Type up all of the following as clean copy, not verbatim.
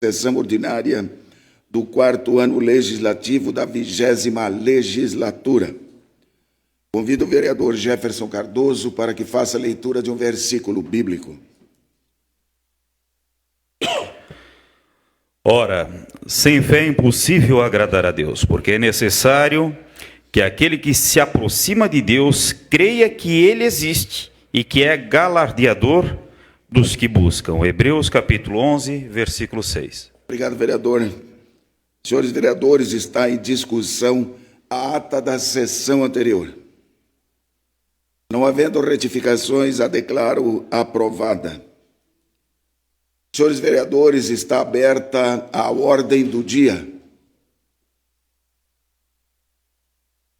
sessão ordinária do 4º ano legislativo da 20ª legislatura. Convido o vereador Jefferson Cardoso para que faça a leitura de um versículo bíblico. Ora, sem fé é impossível agradar a Deus, porque é necessário que aquele que se aproxima de Deus creia que Ele existe e que é galardeador dos que buscam. Hebreus capítulo 11, versículo 6. Obrigado, vereador. Senhores vereadores, está em discussão a ata da sessão anterior. Não havendo retificações, a declaro aprovada. Senhores vereadores, está aberta a ordem do dia.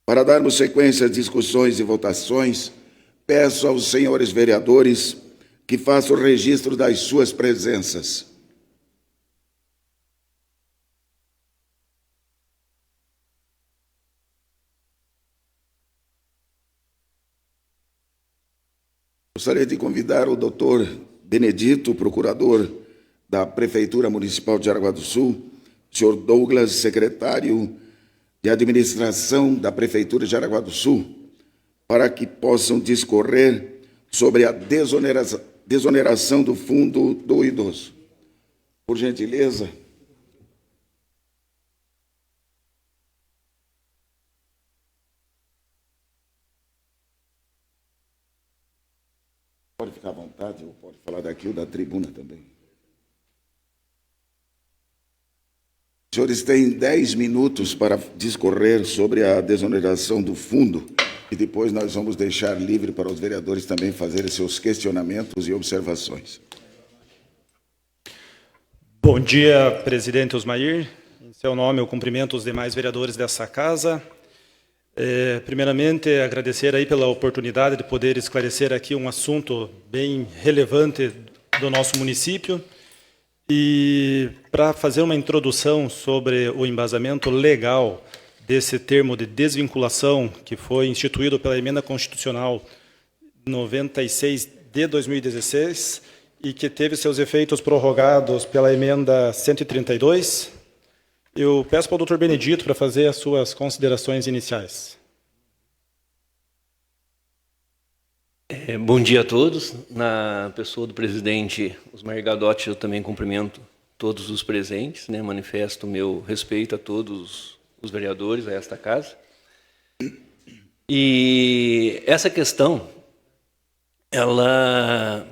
Para darmos sequência às discussões e votações, peço aos senhores vereadores que façam o registro das suas presenças. Gostaria de convidar o doutor Benedito, procurador da Prefeitura Municipal de Jaraguá do Sul, o senhor Douglas, secretário de Administração da Prefeitura de Jaraguá do Sul, para que possam discorrer sobre a desoneração do Fundo do Idoso. Por gentileza. Pode ficar à vontade, ou pode falar daqui ou da tribuna também. Os senhores têm 10 minutos para discorrer sobre a desoneração do fundo e depois nós vamos deixar livre para os vereadores também fazerem seus questionamentos e observações. Bom dia, presidente Osmair. Em seu nome, eu cumprimento os demais vereadores dessa casa. Primeiramente, agradecer aí pela oportunidade de poder esclarecer aqui um assunto bem relevante do nosso município. E para fazer uma introdução sobre o embasamento legal desse termo de desvinculação que foi instituído pela Emenda Constitucional 96 de 2016 e que teve seus efeitos prorrogados pela Emenda 132, eu peço para o doutor Benedito para fazer as suas considerações iniciais. Bom dia a todos. Na pessoa do presidente Osmar Gadotti, eu também cumprimento todos os presentes, né? Manifesto meu respeito a todos os vereadores a esta casa. E essa questão, ela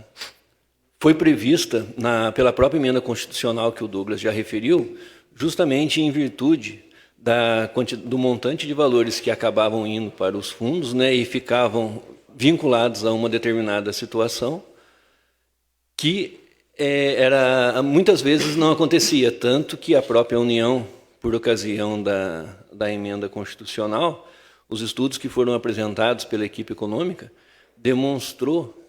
foi prevista pela própria emenda constitucional que o Douglas já referiu, justamente em virtude do montante de valores que acabavam indo para os fundos, né, e ficavam vinculados a uma determinada situação que muitas vezes não acontecia, tanto que a própria União, por ocasião da emenda constitucional, os estudos que foram apresentados pela equipe econômica demonstrou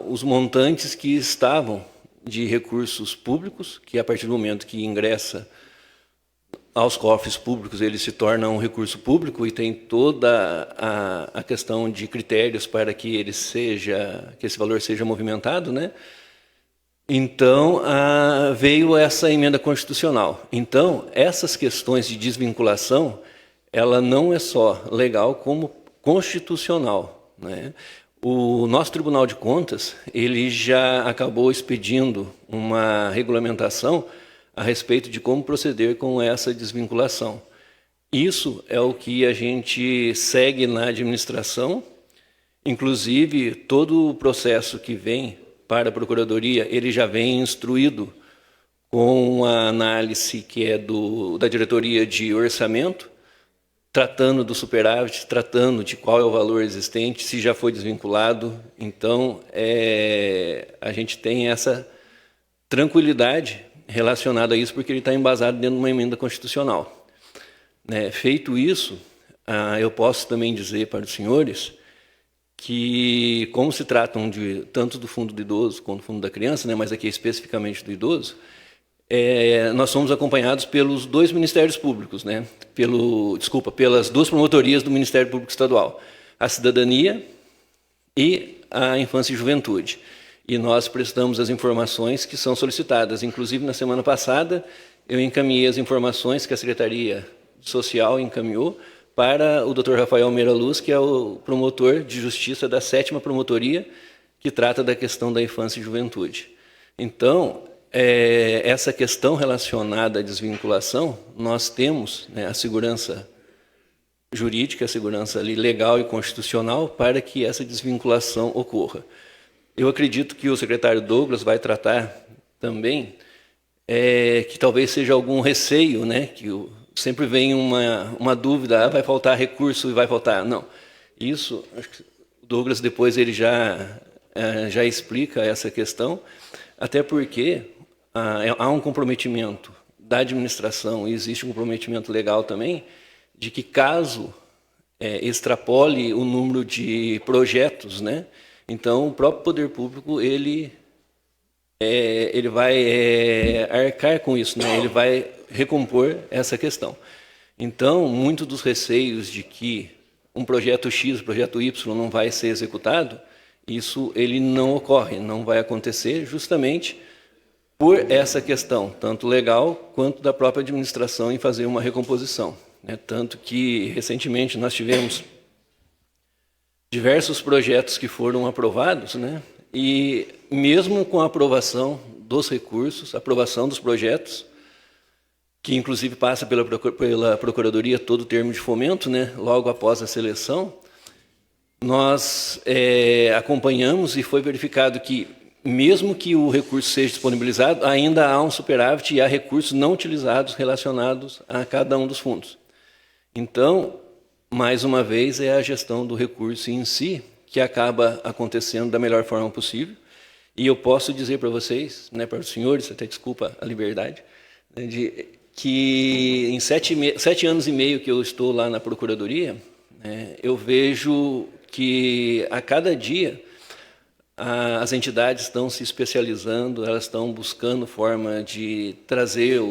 os montantes que estavam de recursos públicos, que a partir do momento que ingressa aos cofres públicos, ele se torna um recurso público e tem toda a questão de critérios para que esse valor seja movimentado, né? Então, veio essa emenda constitucional. Então, essas questões de desvinculação, ela não é só legal, como constitucional, né? O nosso Tribunal de Contas, ele já acabou expedindo uma regulamentação a respeito de como proceder com essa desvinculação. Isso é o que a gente segue na administração, inclusive todo o processo que vem para a Procuradoria, ele já vem instruído com a análise que é da Diretoria de Orçamento, tratando do superávit, tratando de qual é o valor existente, se já foi desvinculado. Então, a gente tem essa tranquilidade relacionada a isso, porque ele está embasado dentro de uma emenda constitucional. Feito isso, eu posso também dizer para os senhores que, como se tratam tanto do fundo do idoso quanto do fundo da criança, né, mas aqui especificamente do idoso, nós somos acompanhados pelos dois ministérios públicos, né, pelas duas promotorias do Ministério Público Estadual, a Cidadania e a Infância e Juventude. e nós prestamos as informações que são solicitadas. Inclusive, na semana passada, eu encaminhei as informações que a Secretaria Social encaminhou para o Dr. Rafael Meira Luz, que é o promotor de justiça da 7ª Promotoria, que trata da questão da infância e juventude. Então, essa questão relacionada à desvinculação, nós temos, né, a segurança jurídica, a segurança ali legal e constitucional para que essa desvinculação ocorra. Eu acredito que o secretário Douglas vai tratar também que talvez seja algum receio, né, que sempre vem uma dúvida, vai faltar recurso e vai faltar. Não, isso, acho que o Douglas depois ele já explica essa questão, até porque há um comprometimento da administração e existe um comprometimento legal também de que caso extrapole o número de projetos, né, então o próprio poder público ele vai arcar com isso, né, ele vai recompor essa questão. Então, muitos dos receios de que um projeto X, projeto Y não vai ser executado, isso ele não ocorre, não vai acontecer justamente por essa questão, tanto legal quanto da própria administração em fazer uma recomposição. Né? Tanto que, recentemente, nós tivemos diversos projetos que foram aprovados, né? E mesmo com a aprovação dos recursos, aprovação dos projetos, que inclusive passa pela Procuradoria todo o termo de fomento, né? Logo após a seleção, nós acompanhamos e foi verificado que, mesmo que o recurso seja disponibilizado, ainda há um superávit e há recursos não utilizados relacionados a cada um dos fundos. Então, mais uma vez, é a gestão do recurso em si que acaba acontecendo da melhor forma possível. E eu posso dizer para vocês, né, para os senhores, até desculpa a liberdade, né, que em 7 anos e meio que eu estou lá na Procuradoria, eu vejo que a cada dia as entidades estão se especializando, elas estão buscando forma de trazer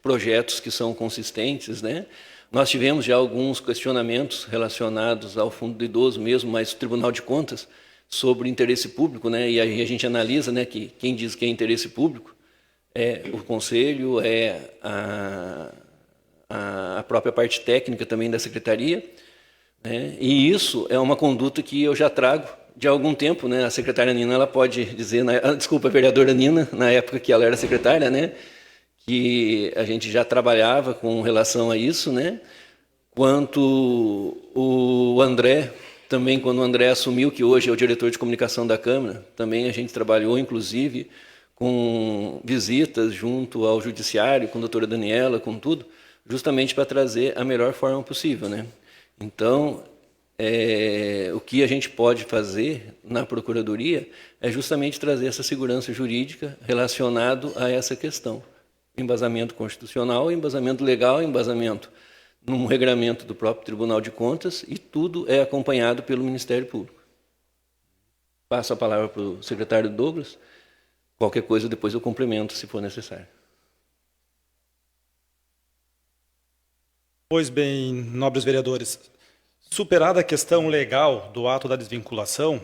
projetos que são consistentes, né? Nós tivemos já alguns questionamentos relacionados ao Fundo do Idoso mesmo, mas o Tribunal de Contas, sobre interesse público, né? E aí a gente analisa, né, que quem diz que é interesse público é o Conselho, é a própria parte técnica também da Secretaria, né? E isso é uma conduta que eu já trago de algum tempo, né? A secretária Nina, ela pode dizer, desculpa, a vereadora Nina, na época que ela era secretária, né, que a gente já trabalhava com relação a isso, né? Quanto o André, também quando o André assumiu, que hoje é o diretor de comunicação da Câmara, também a gente trabalhou, inclusive, com visitas junto ao Judiciário, com a doutora Daniela, com tudo, justamente para trazer a melhor forma possível, né? Então, o que a gente pode fazer na Procuradoria é justamente trazer essa segurança jurídica relacionado a essa questão. Embasamento constitucional, embasamento legal, embasamento num regramento do próprio Tribunal de Contas, e tudo é acompanhado pelo Ministério Público. Passo a palavra para o secretário Douglas. Qualquer coisa depois eu complemento, se for necessário. Pois bem, nobres vereadores, superada a questão legal do ato da desvinculação,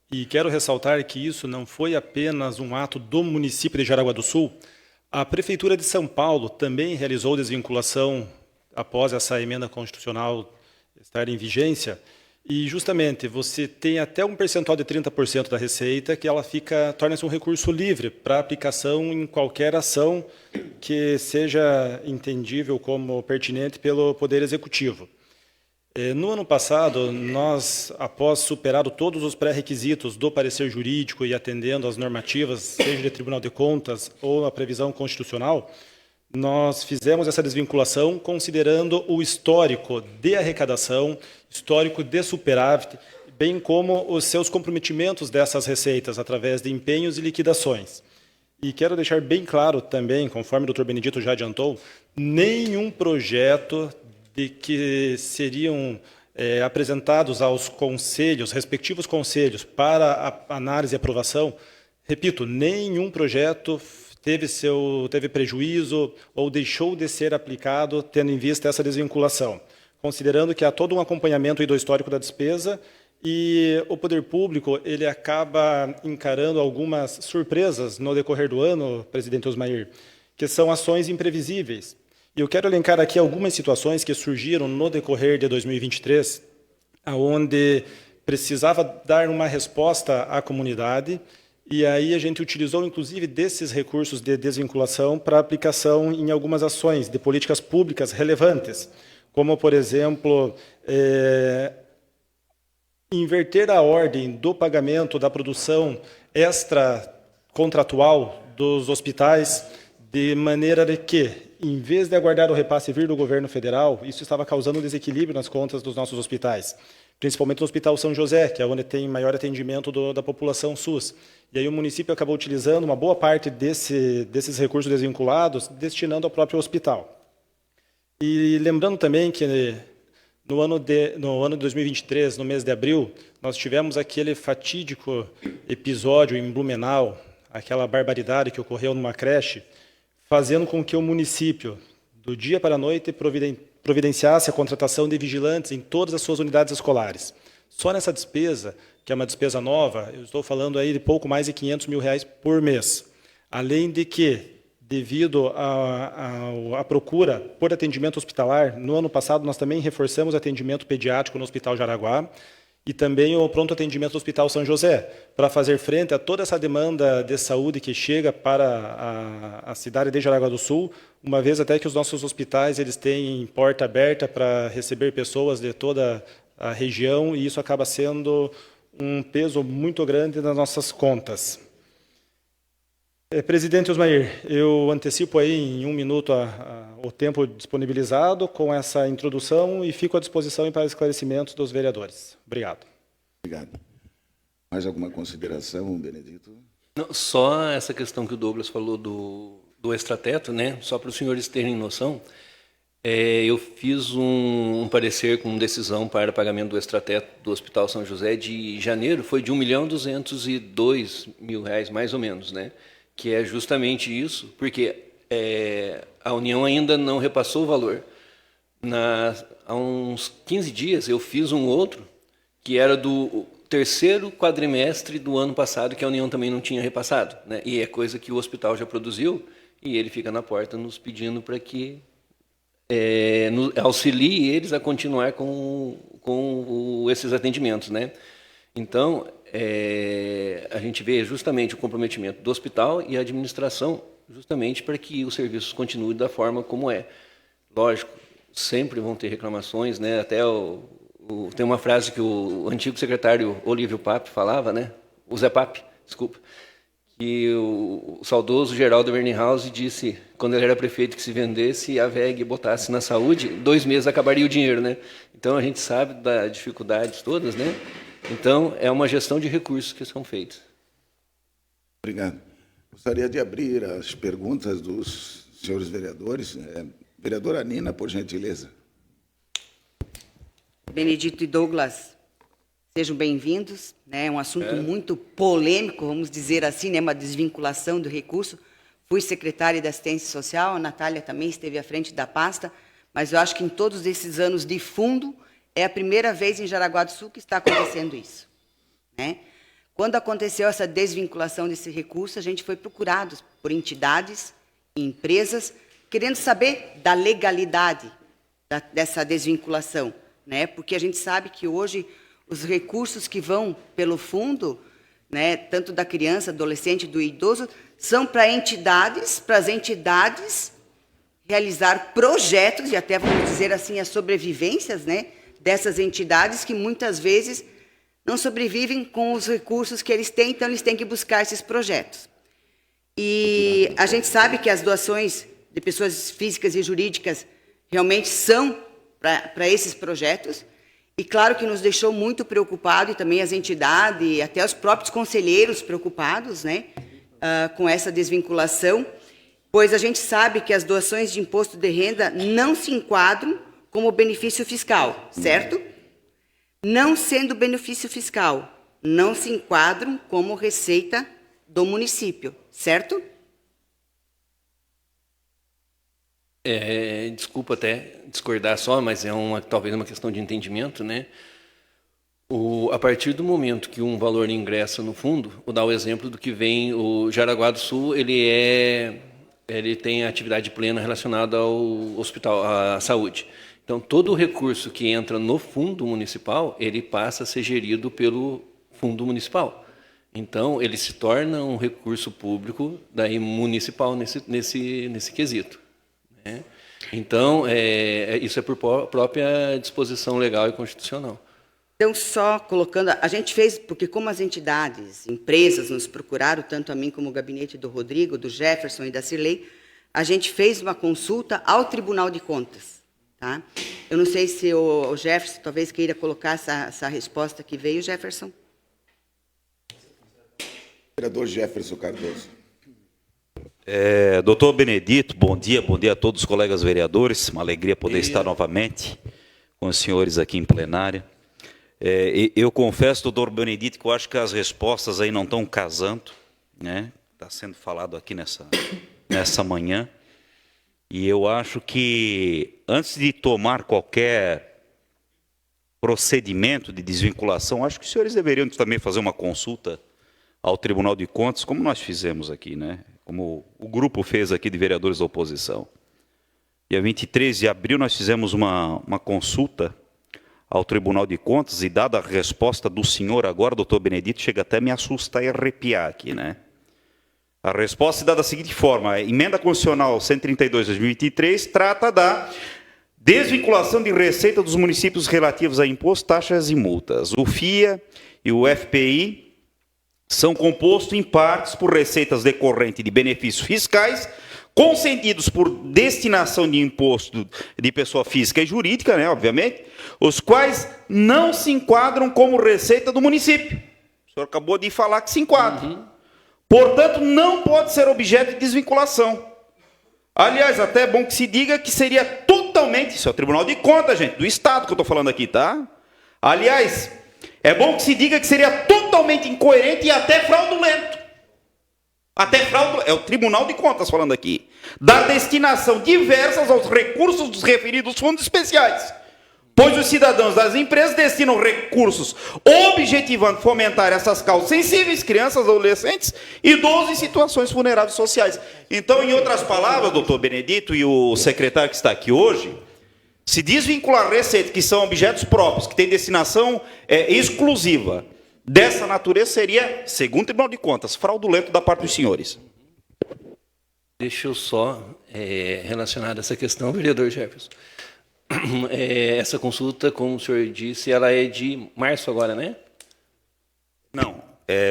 e quero ressaltar que isso não foi apenas um ato do município de Jaraguá do Sul, a Prefeitura de São Paulo também realizou desvinculação após essa emenda constitucional estar em vigência, e justamente você tem até um percentual de 30% da receita que ela torna-se um recurso livre para aplicação em qualquer ação que seja entendível como pertinente pelo Poder Executivo. No ano passado, nós, após superado todos os pré-requisitos do parecer jurídico e atendendo às normativas, seja de Tribunal de Contas ou a previsão constitucional, nós fizemos essa desvinculação considerando o histórico de arrecadação, histórico de superávit, bem como os seus comprometimentos dessas receitas através de empenhos e liquidações. E quero deixar bem claro também, conforme o Dr. Benedito já adiantou, nenhum projeto de que seriam apresentados aos conselhos, respectivos conselhos, para a análise e aprovação, repito, nenhum projeto teve prejuízo ou deixou de ser aplicado tendo em vista essa desvinculação, considerando que há todo um acompanhamento do histórico da despesa E o poder público ele acaba encarando algumas surpresas no decorrer do ano, presidente Osmair, que são ações imprevisíveis. E eu quero elencar aqui algumas situações que surgiram no decorrer de 2023, onde precisava dar uma resposta à comunidade, e aí a gente utilizou, inclusive, desses recursos de desvinculação para aplicação em algumas ações de políticas públicas relevantes, como, por exemplo, inverter a ordem do pagamento da produção extracontratual dos hospitais, de maneira de que, em vez de aguardar o repasse vir do governo federal, isso estava causando desequilíbrio nas contas dos nossos hospitais, principalmente no Hospital São José, que é onde tem maior atendimento da população SUS. E aí o município acabou utilizando uma boa parte desses recursos desvinculados, destinando ao próprio hospital. E lembrando também que no ano de 2023, no mês de abril, nós tivemos aquele fatídico episódio em Blumenau, aquela barbaridade que ocorreu numa creche, fazendo com que o município, do dia para a noite, providenciasse a contratação de vigilantes em todas as suas unidades escolares. Só nessa despesa, que é uma despesa nova, eu estou falando aí de pouco mais de R$500 mil por mês. Além de que, devido à procura por atendimento hospitalar, no ano passado nós também reforçamos o atendimento pediátrico no Hospital Jaraguá e também o pronto atendimento do Hospital São José, para fazer frente a toda essa demanda de saúde que chega para a cidade de Jaraguá do Sul, uma vez até que os nossos hospitais eles têm porta aberta para receber pessoas de toda a região, e isso acaba sendo um peso muito grande nas nossas contas. Presidente Osmair, eu antecipo aí em 1 minuto o tempo disponibilizado com essa introdução e fico à disposição para esclarecimentos dos vereadores. Obrigado. Obrigado. Mais alguma consideração, Benedito? Não, só essa questão que o Douglas falou do extrateto, né? Só para os senhores terem noção, eu fiz um parecer com decisão para pagamento do extrateto do Hospital São José de janeiro, foi de R$1.202.000, mais ou menos, né? Que é justamente isso, porque a União ainda não repassou o valor. Há uns 15 dias eu fiz um outro, que era do terceiro quadrimestre do ano passado, que a União também não tinha repassado, né? E é coisa que o hospital já produziu, e ele fica na porta nos pedindo para que auxilie eles a continuar com esses atendimentos, né? Então, a gente vê justamente o comprometimento do hospital e a administração, justamente para que os serviços continuem da forma como é. Lógico, sempre vão ter reclamações, né? Até tem uma frase que o antigo secretário Olívio Pape falava, né? O Zé Pape, desculpa, que o saudoso Geraldo Werninghaus disse, quando ele era prefeito, que se vendesse a VEG botasse na saúde, 2 meses acabaria o dinheiro, né? Então a gente sabe das dificuldades todas, né? Então, é uma gestão de recursos que são feitos. Obrigado. Gostaria de abrir as perguntas dos senhores vereadores. Vereadora Nina, por gentileza. Benedito e Douglas, sejam bem-vindos. É um assunto muito polêmico, vamos dizer assim, né? Uma desvinculação do recurso. Fui secretária de Assistência Social, a Natália também esteve à frente da pasta, mas eu acho que em todos esses anos de fundo, é a primeira vez em Jaraguá do Sul que está acontecendo isso, né? Quando aconteceu essa desvinculação desse recurso, a gente foi procurado por entidades e empresas querendo saber da legalidade dessa desvinculação, né? Porque a gente sabe que hoje os recursos que vão pelo fundo, né, tanto da criança, adolescente, do idoso, são para as entidades realizar projetos e até, vamos dizer assim, as sobrevivências, né, dessas entidades que muitas vezes não sobrevivem com os recursos que eles têm, então eles têm que buscar esses projetos. E a gente sabe que as doações de pessoas físicas e jurídicas realmente são para esses projetos, e claro que nos deixou muito preocupado, e também as entidades, e até os próprios conselheiros preocupados, né, com essa desvinculação, pois a gente sabe que as doações de imposto de renda não se enquadram como benefício fiscal, certo? Não sendo benefício fiscal, não se enquadram como receita do município, certo? Desculpa até discordar só, mas talvez uma questão de entendimento, né? A partir do momento que um valor ingressa no fundo, vou dar o exemplo do que vem o Jaraguá do Sul, ele tem atividade plena relacionada ao hospital, à saúde. Então, todo o recurso que entra no fundo municipal, ele passa a ser gerido pelo fundo municipal. Então, ele se torna um recurso público daí municipal nesse quesito, né? Então, isso é por própria disposição legal e constitucional. Então, só colocando, a gente fez, porque como as entidades, empresas nos procuraram, tanto a mim como o gabinete do Rodrigo, do Jefferson e da Cirlei, a gente fez uma consulta ao Tribunal de Contas. Tá? Eu não sei se o Jefferson talvez queira colocar essa resposta que veio, Jefferson. Vereador Jefferson Cardoso. Doutor Benedito, bom dia a todos os colegas vereadores. Uma alegria poder estar novamente com os senhores aqui em plenária. Eu confesso, doutor Benedito, que eu acho que as respostas aí não estão casando, né? Está sendo falado aqui nessa manhã. E eu acho que, antes de tomar qualquer procedimento de desvinculação, acho que os senhores deveriam também fazer uma consulta ao Tribunal de Contas, como nós fizemos aqui, né? Como o grupo fez aqui de vereadores da oposição. Dia 23 de abril nós fizemos uma consulta ao Tribunal de Contas e, dada a resposta do senhor agora, doutor Benedito, chega até a me assustar e arrepiar aqui, né? A resposta é dada da seguinte forma: a Emenda Constitucional 132/2023 trata da desvinculação de receita dos municípios relativos a imposto, taxas e multas. O FIA e o FPI são compostos em partes por receitas decorrentes de benefícios fiscais concedidos por destinação de imposto de pessoa física e jurídica, né, obviamente, os quais não se enquadram como receita do município. O senhor acabou de falar que se enquadra. Portanto, não pode ser objeto de desvinculação. Aliás, até é bom que se diga que seria totalmente, isso é o Tribunal de Contas, gente, do Estado que eu estou falando aqui, tá? Aliás, é bom que se diga que seria totalmente incoerente e até fraudulento. É o Tribunal de Contas falando aqui. Da destinação diversas aos recursos dos referidos fundos especiais. Pois os cidadãos das empresas destinam recursos objetivando fomentar essas causas sensíveis, crianças, adolescentes, idosos em situações vulneráveis sociais. Então, em outras palavras, doutor Benedito e o secretário que está aqui hoje, se desvincular receitas que são objetos próprios, que têm destinação exclusiva dessa natureza, seria, segundo o Tribunal de Contas, fraudulento da parte dos senhores. Deixa eu só relacionar essa questão, vereador Jefferson. Essa consulta, como o senhor disse, ela é de março agora, né? Não,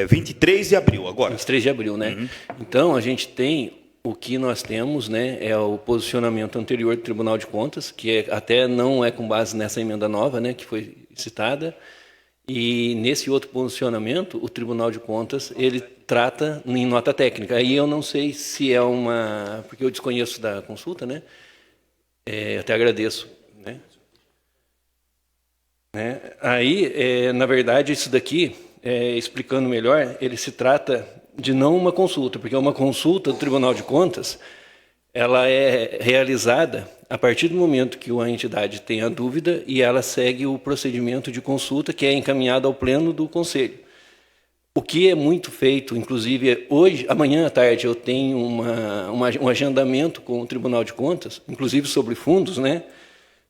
23 de abril agora. 23 de abril, né? Uhum. Então, a gente tem, o que nós temos, né, é o posicionamento anterior do Tribunal de Contas, que até não é com base nessa emenda nova, né, que foi citada, e nesse outro posicionamento, o Tribunal de Contas, ele trata em nota técnica. Aí eu não sei se é uma... porque eu desconheço da consulta, né? Até agradeço. Aí, na verdade, isso daqui, explicando melhor, ele se trata de não uma consulta, porque uma consulta do Tribunal de Contas, ela é realizada a partir do momento que a entidade tem a dúvida e ela segue o procedimento de consulta que é encaminhado ao pleno do Conselho. O que é muito feito, inclusive, hoje, amanhã à tarde, eu tenho um agendamento com o Tribunal de Contas, inclusive sobre fundos, né?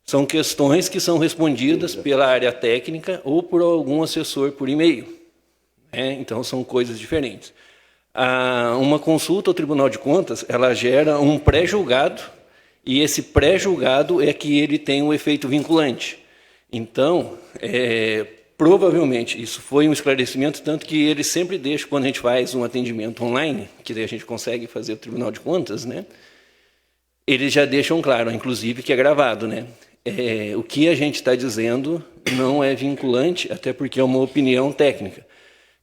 São questões que são respondidas pela área técnica ou por algum assessor por e-mail, né? Então, são coisas diferentes. Uma consulta ao Tribunal de Contas, ela gera um pré-julgado, e esse pré-julgado é que ele tem um efeito vinculante. Então, provavelmente, isso foi um esclarecimento, tanto que ele sempre deixa, quando a gente faz um atendimento online, que daí a gente consegue fazer o Tribunal de Contas, né? Eles já deixam claro, inclusive, que é gravado, né? O que a gente está dizendo não é vinculante, até porque é uma opinião técnica.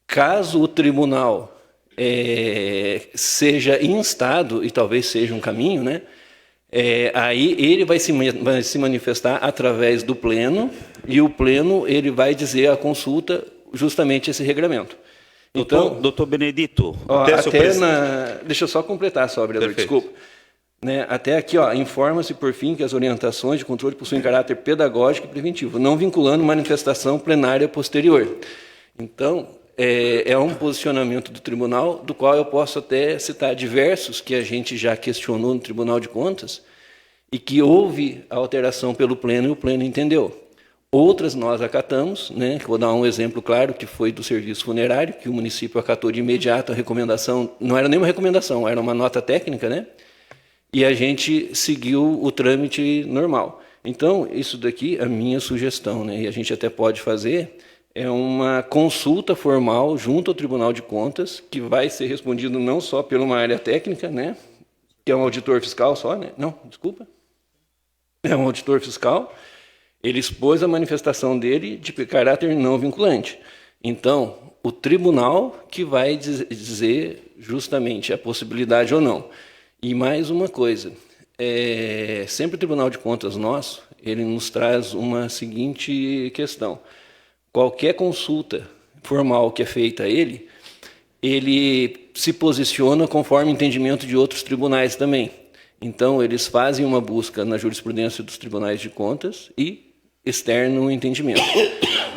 Caso o tribunal seja instado, e talvez seja um caminho, né? Aí ele vai se manifestar através do pleno, e o pleno ele vai dizer à consulta justamente esse regramento. Então, doutor Benedito, deixa eu só completar, vereador, desculpa. Né? Até aqui, ó, informa-se, por fim, que as orientações de controle possuem caráter pedagógico e preventivo, não vinculando manifestação plenária posterior. Então, é um posicionamento do tribunal, do qual eu posso até citar diversos que a gente já questionou no Tribunal de Contas e que houve alteração pelo Pleno e o Pleno entendeu. Outras nós acatamos, né? Vou dar um exemplo claro, que foi do serviço funerário, que o município acatou de imediato a recomendação, não era nem uma recomendação, era uma nota técnica, né? E a gente seguiu o trâmite normal. Então, isso daqui é a minha sugestão, né? E a gente até pode fazer, é uma consulta formal junto ao Tribunal de Contas, que vai ser respondido não só por uma área técnica, né? Que é um auditor fiscal só, né? Não, desculpa. É um auditor fiscal. Ele expôs a manifestação dele de caráter não vinculante. Então, o tribunal que vai dizer justamente a possibilidade ou não. E mais uma coisa, sempre o Tribunal de Contas nosso, ele nos traz uma seguinte questão. Qualquer consulta formal que é feita a ele se posiciona conforme o entendimento de outros tribunais também. Então, eles fazem uma busca na jurisprudência dos tribunais de contas e externam o entendimento.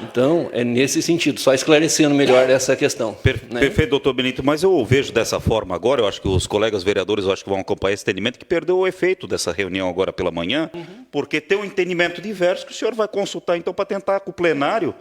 Então, é nesse sentido, só esclarecendo melhor essa questão. Né? Perfeito, doutor Benito, mas eu vejo dessa forma agora, eu acho que os colegas vereadores eu acho que vão acompanhar esse entendimento, que perdeu o efeito dessa reunião agora pela manhã, porque tem um entendimento diverso que o senhor vai consultar, então, para tentar com o plenário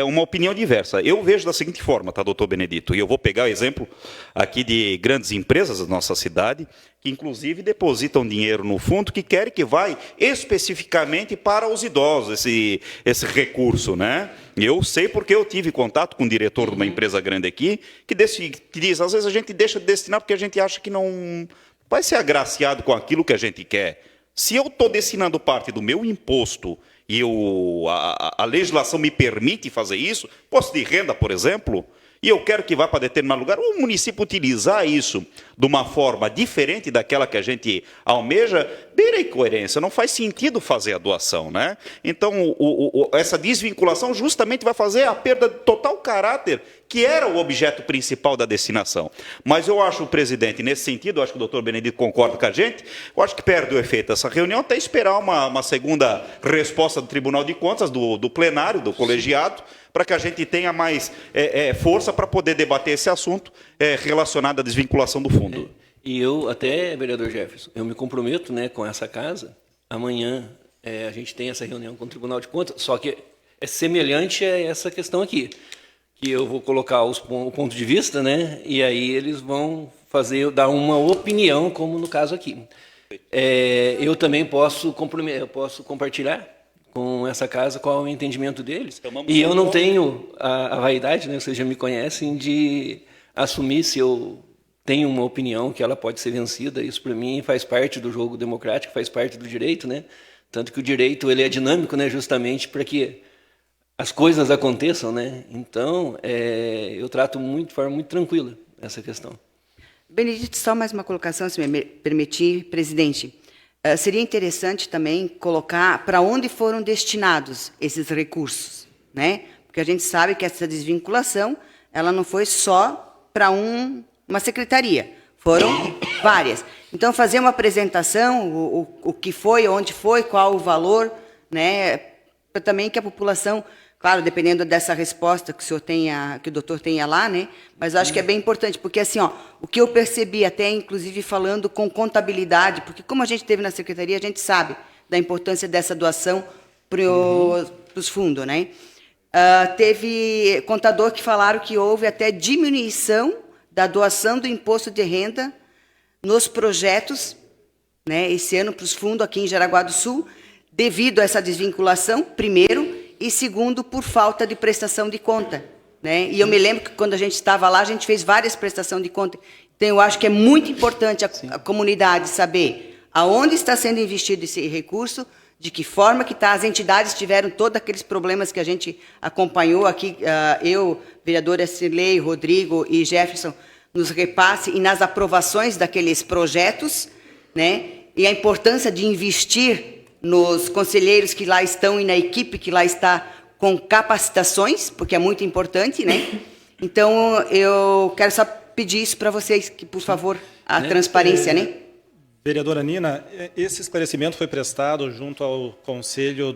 uma opinião diversa. Eu vejo da seguinte forma, tá, doutor Benedito, e eu vou pegar o exemplo aqui de grandes empresas da nossa cidade, que inclusive depositam dinheiro no fundo, que querem que vai especificamente para os idosos, esse recurso, né? Eu sei porque eu tive contato com um diretor de uma empresa grande aqui, que diz, às vezes a gente deixa de destinar porque a gente acha que não vai ser agraciado com aquilo que a gente quer. Se eu estou destinando parte do meu imposto e a legislação me permite fazer isso, imposto de renda, por exemplo, e eu quero que vá para determinado lugar, o município utilizar isso de uma forma diferente daquela que a gente almeja, beira incoerência, não faz sentido fazer a doação, né? Então, essa desvinculação justamente vai fazer a perda de total caráter, que era o objeto principal da destinação. Mas eu acho, presidente, nesse sentido, eu acho que o doutor Benedito concorda com a gente, eu acho que perde o efeito dessa reunião até esperar uma segunda resposta do Tribunal de Contas, do plenário, do colegiado, para que a gente tenha mais força para poder debater esse assunto relacionado à desvinculação do fundo. E eu até, vereador Jefferson, eu me comprometo, né, com essa casa, amanhã a gente tem essa reunião com o Tribunal de Contas, só que é semelhante a essa questão aqui, que eu vou colocar o ponto de vista, né, e aí eles vão dar uma opinião, como no caso aqui. Eu também posso compartilhar com essa casa qual é o entendimento deles. E eu não tenho a vaidade, né, vocês já me conhecem, de assumir se eu tenho uma opinião que ela pode ser vencida. Isso, para mim, faz parte do jogo democrático, faz parte do direito, né? Tanto que o direito ele é dinâmico, né, justamente para que as coisas aconteçam, né? Então, eu trato de forma muito tranquila essa questão. Benedito, só mais uma colocação, se me permitir, presidente. Seria interessante também colocar para onde foram destinados esses recursos, né? Porque a gente sabe que essa desvinculação ela não foi só para uma secretaria, foram várias. Então, fazer uma apresentação, o que foi, onde foi, qual o valor, né? Para também que a população, claro, dependendo dessa resposta que o senhor tenha, que o doutor tenha lá, né? Mas eu acho que é bem importante, porque assim, ó, o que eu percebi até, inclusive falando com contabilidade, porque como a gente teve na secretaria, a gente sabe da importância dessa doação para os fundos, né? Teve contador que falaram que houve até diminuição da doação do imposto de renda nos projetos, né, esse ano para os fundos aqui em Jaraguá do Sul, devido a essa desvinculação, primeiro, e segundo, por falta de prestação de conta, né? E eu me lembro que quando a gente estava lá, a gente fez várias prestações de conta. Então, eu acho que é muito importante a comunidade saber aonde está sendo investido esse recurso, de que forma que está. As entidades tiveram todos aqueles problemas que a gente acompanhou aqui, eu, vereadora Cirlei, Rodrigo e Jefferson, nos repasse e nas aprovações daqueles projetos, né? E a importância de investir nos conselheiros que lá estão e na equipe que lá está com capacitações, porque é muito importante, né? Então, eu quero só pedir isso para vocês, que, por favor, a transparência, né? Vereadora Nina, esse esclarecimento foi prestado junto ao Conselho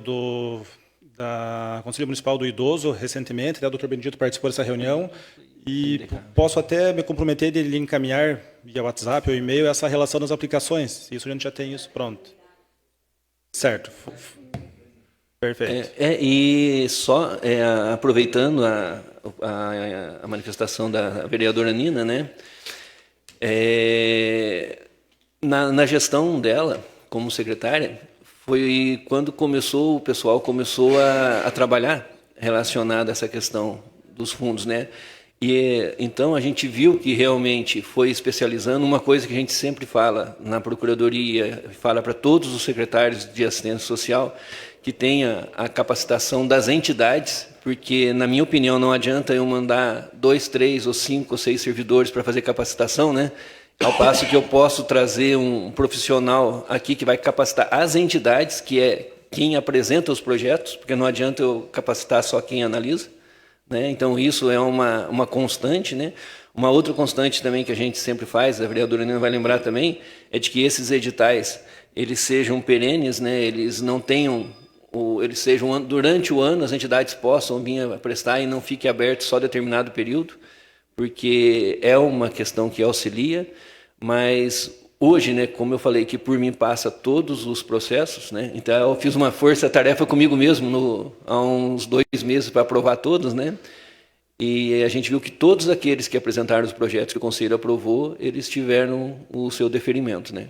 Conselho Municipal do Idoso recentemente, o Dr. Benedito participou dessa reunião, e posso até me comprometer de lhe encaminhar via WhatsApp ou e-mail essa relação das aplicações. Isso a gente já tem isso pronto. Certo. Perfeito. E só aproveitando a manifestação da vereadora Nina, né? Na gestão dela como secretária, foi quando o pessoal começou a trabalhar relacionado a essa questão dos fundos, né? E então a gente viu que realmente foi especializando uma coisa que a gente sempre fala na Procuradoria, fala para todos os secretários de assistência social, que tenha a capacitação das entidades, porque, na minha opinião, não adianta eu mandar 2, 3, ou 5, ou 6 servidores para fazer capacitação, né? Ao passo que eu posso trazer um profissional aqui que vai capacitar as entidades, que é quem apresenta os projetos, porque não adianta eu capacitar só quem analisa, né? Então, isso é uma constante, né? Uma outra constante também que a gente sempre faz, a vereadora Nina vai lembrar também, é de que esses editais eles sejam perenes, né? Eles não tenham, eles sejam durante o ano, as entidades possam vir a prestar e não fique aberto só determinado período, porque é uma questão que auxilia, mas hoje, né, como eu falei, que por mim passa todos os processos, né? Então eu fiz uma força-tarefa comigo mesmo há uns 2 meses para aprovar todos, né? E a gente viu que todos aqueles que apresentaram os projetos que o Conselho aprovou, eles tiveram o seu deferimento, né?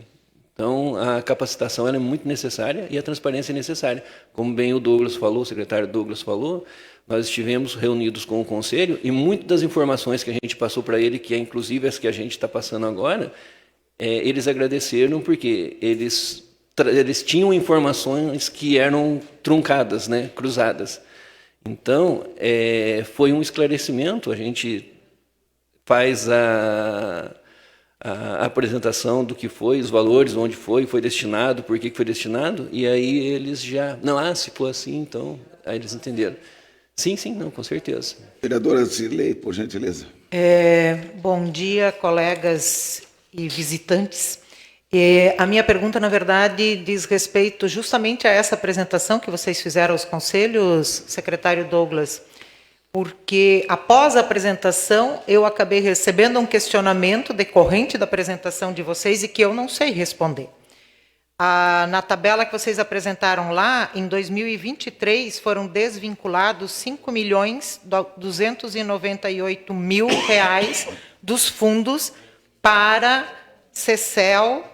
Então a capacitação ela é muito necessária e a transparência é necessária. Como bem o Douglas falou, o secretário Douglas falou, nós estivemos reunidos com o Conselho e muitas das informações que a gente passou para ele, que é inclusive as que a gente está passando agora, eles agradeceram porque eles tinham informações que eram truncadas, né, cruzadas. Então, foi um esclarecimento, a gente faz a apresentação do que foi, os valores, onde foi destinado, por que foi destinado, e aí eles já... Não, se for assim, então... Aí eles entenderam. Sim, não, com certeza. Vereadora Cirlei, por gentileza. Bom dia, colegas e visitantes. A minha pergunta, na verdade, diz respeito justamente a essa apresentação que vocês fizeram aos conselhos, secretário Douglas, porque após a apresentação eu acabei recebendo um questionamento decorrente da apresentação de vocês e que eu não sei responder. Na tabela que vocês apresentaram lá, em 2023 foram desvinculados 5.298.000 dos fundos para CECEL,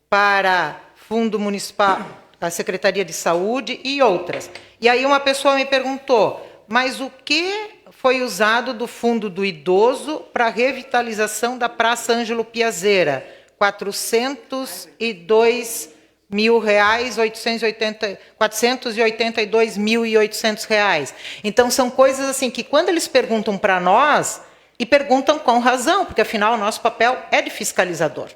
para Fundo Municipal, a Secretaria de Saúde e outras. E aí uma pessoa me perguntou, mas o que foi usado do Fundo do Idoso para a revitalização da Praça Ângelo Piazeira? R$482.800. Então, são coisas assim que, quando eles perguntam para nós, e perguntam com razão, porque, afinal, o nosso papel é de fiscalizador.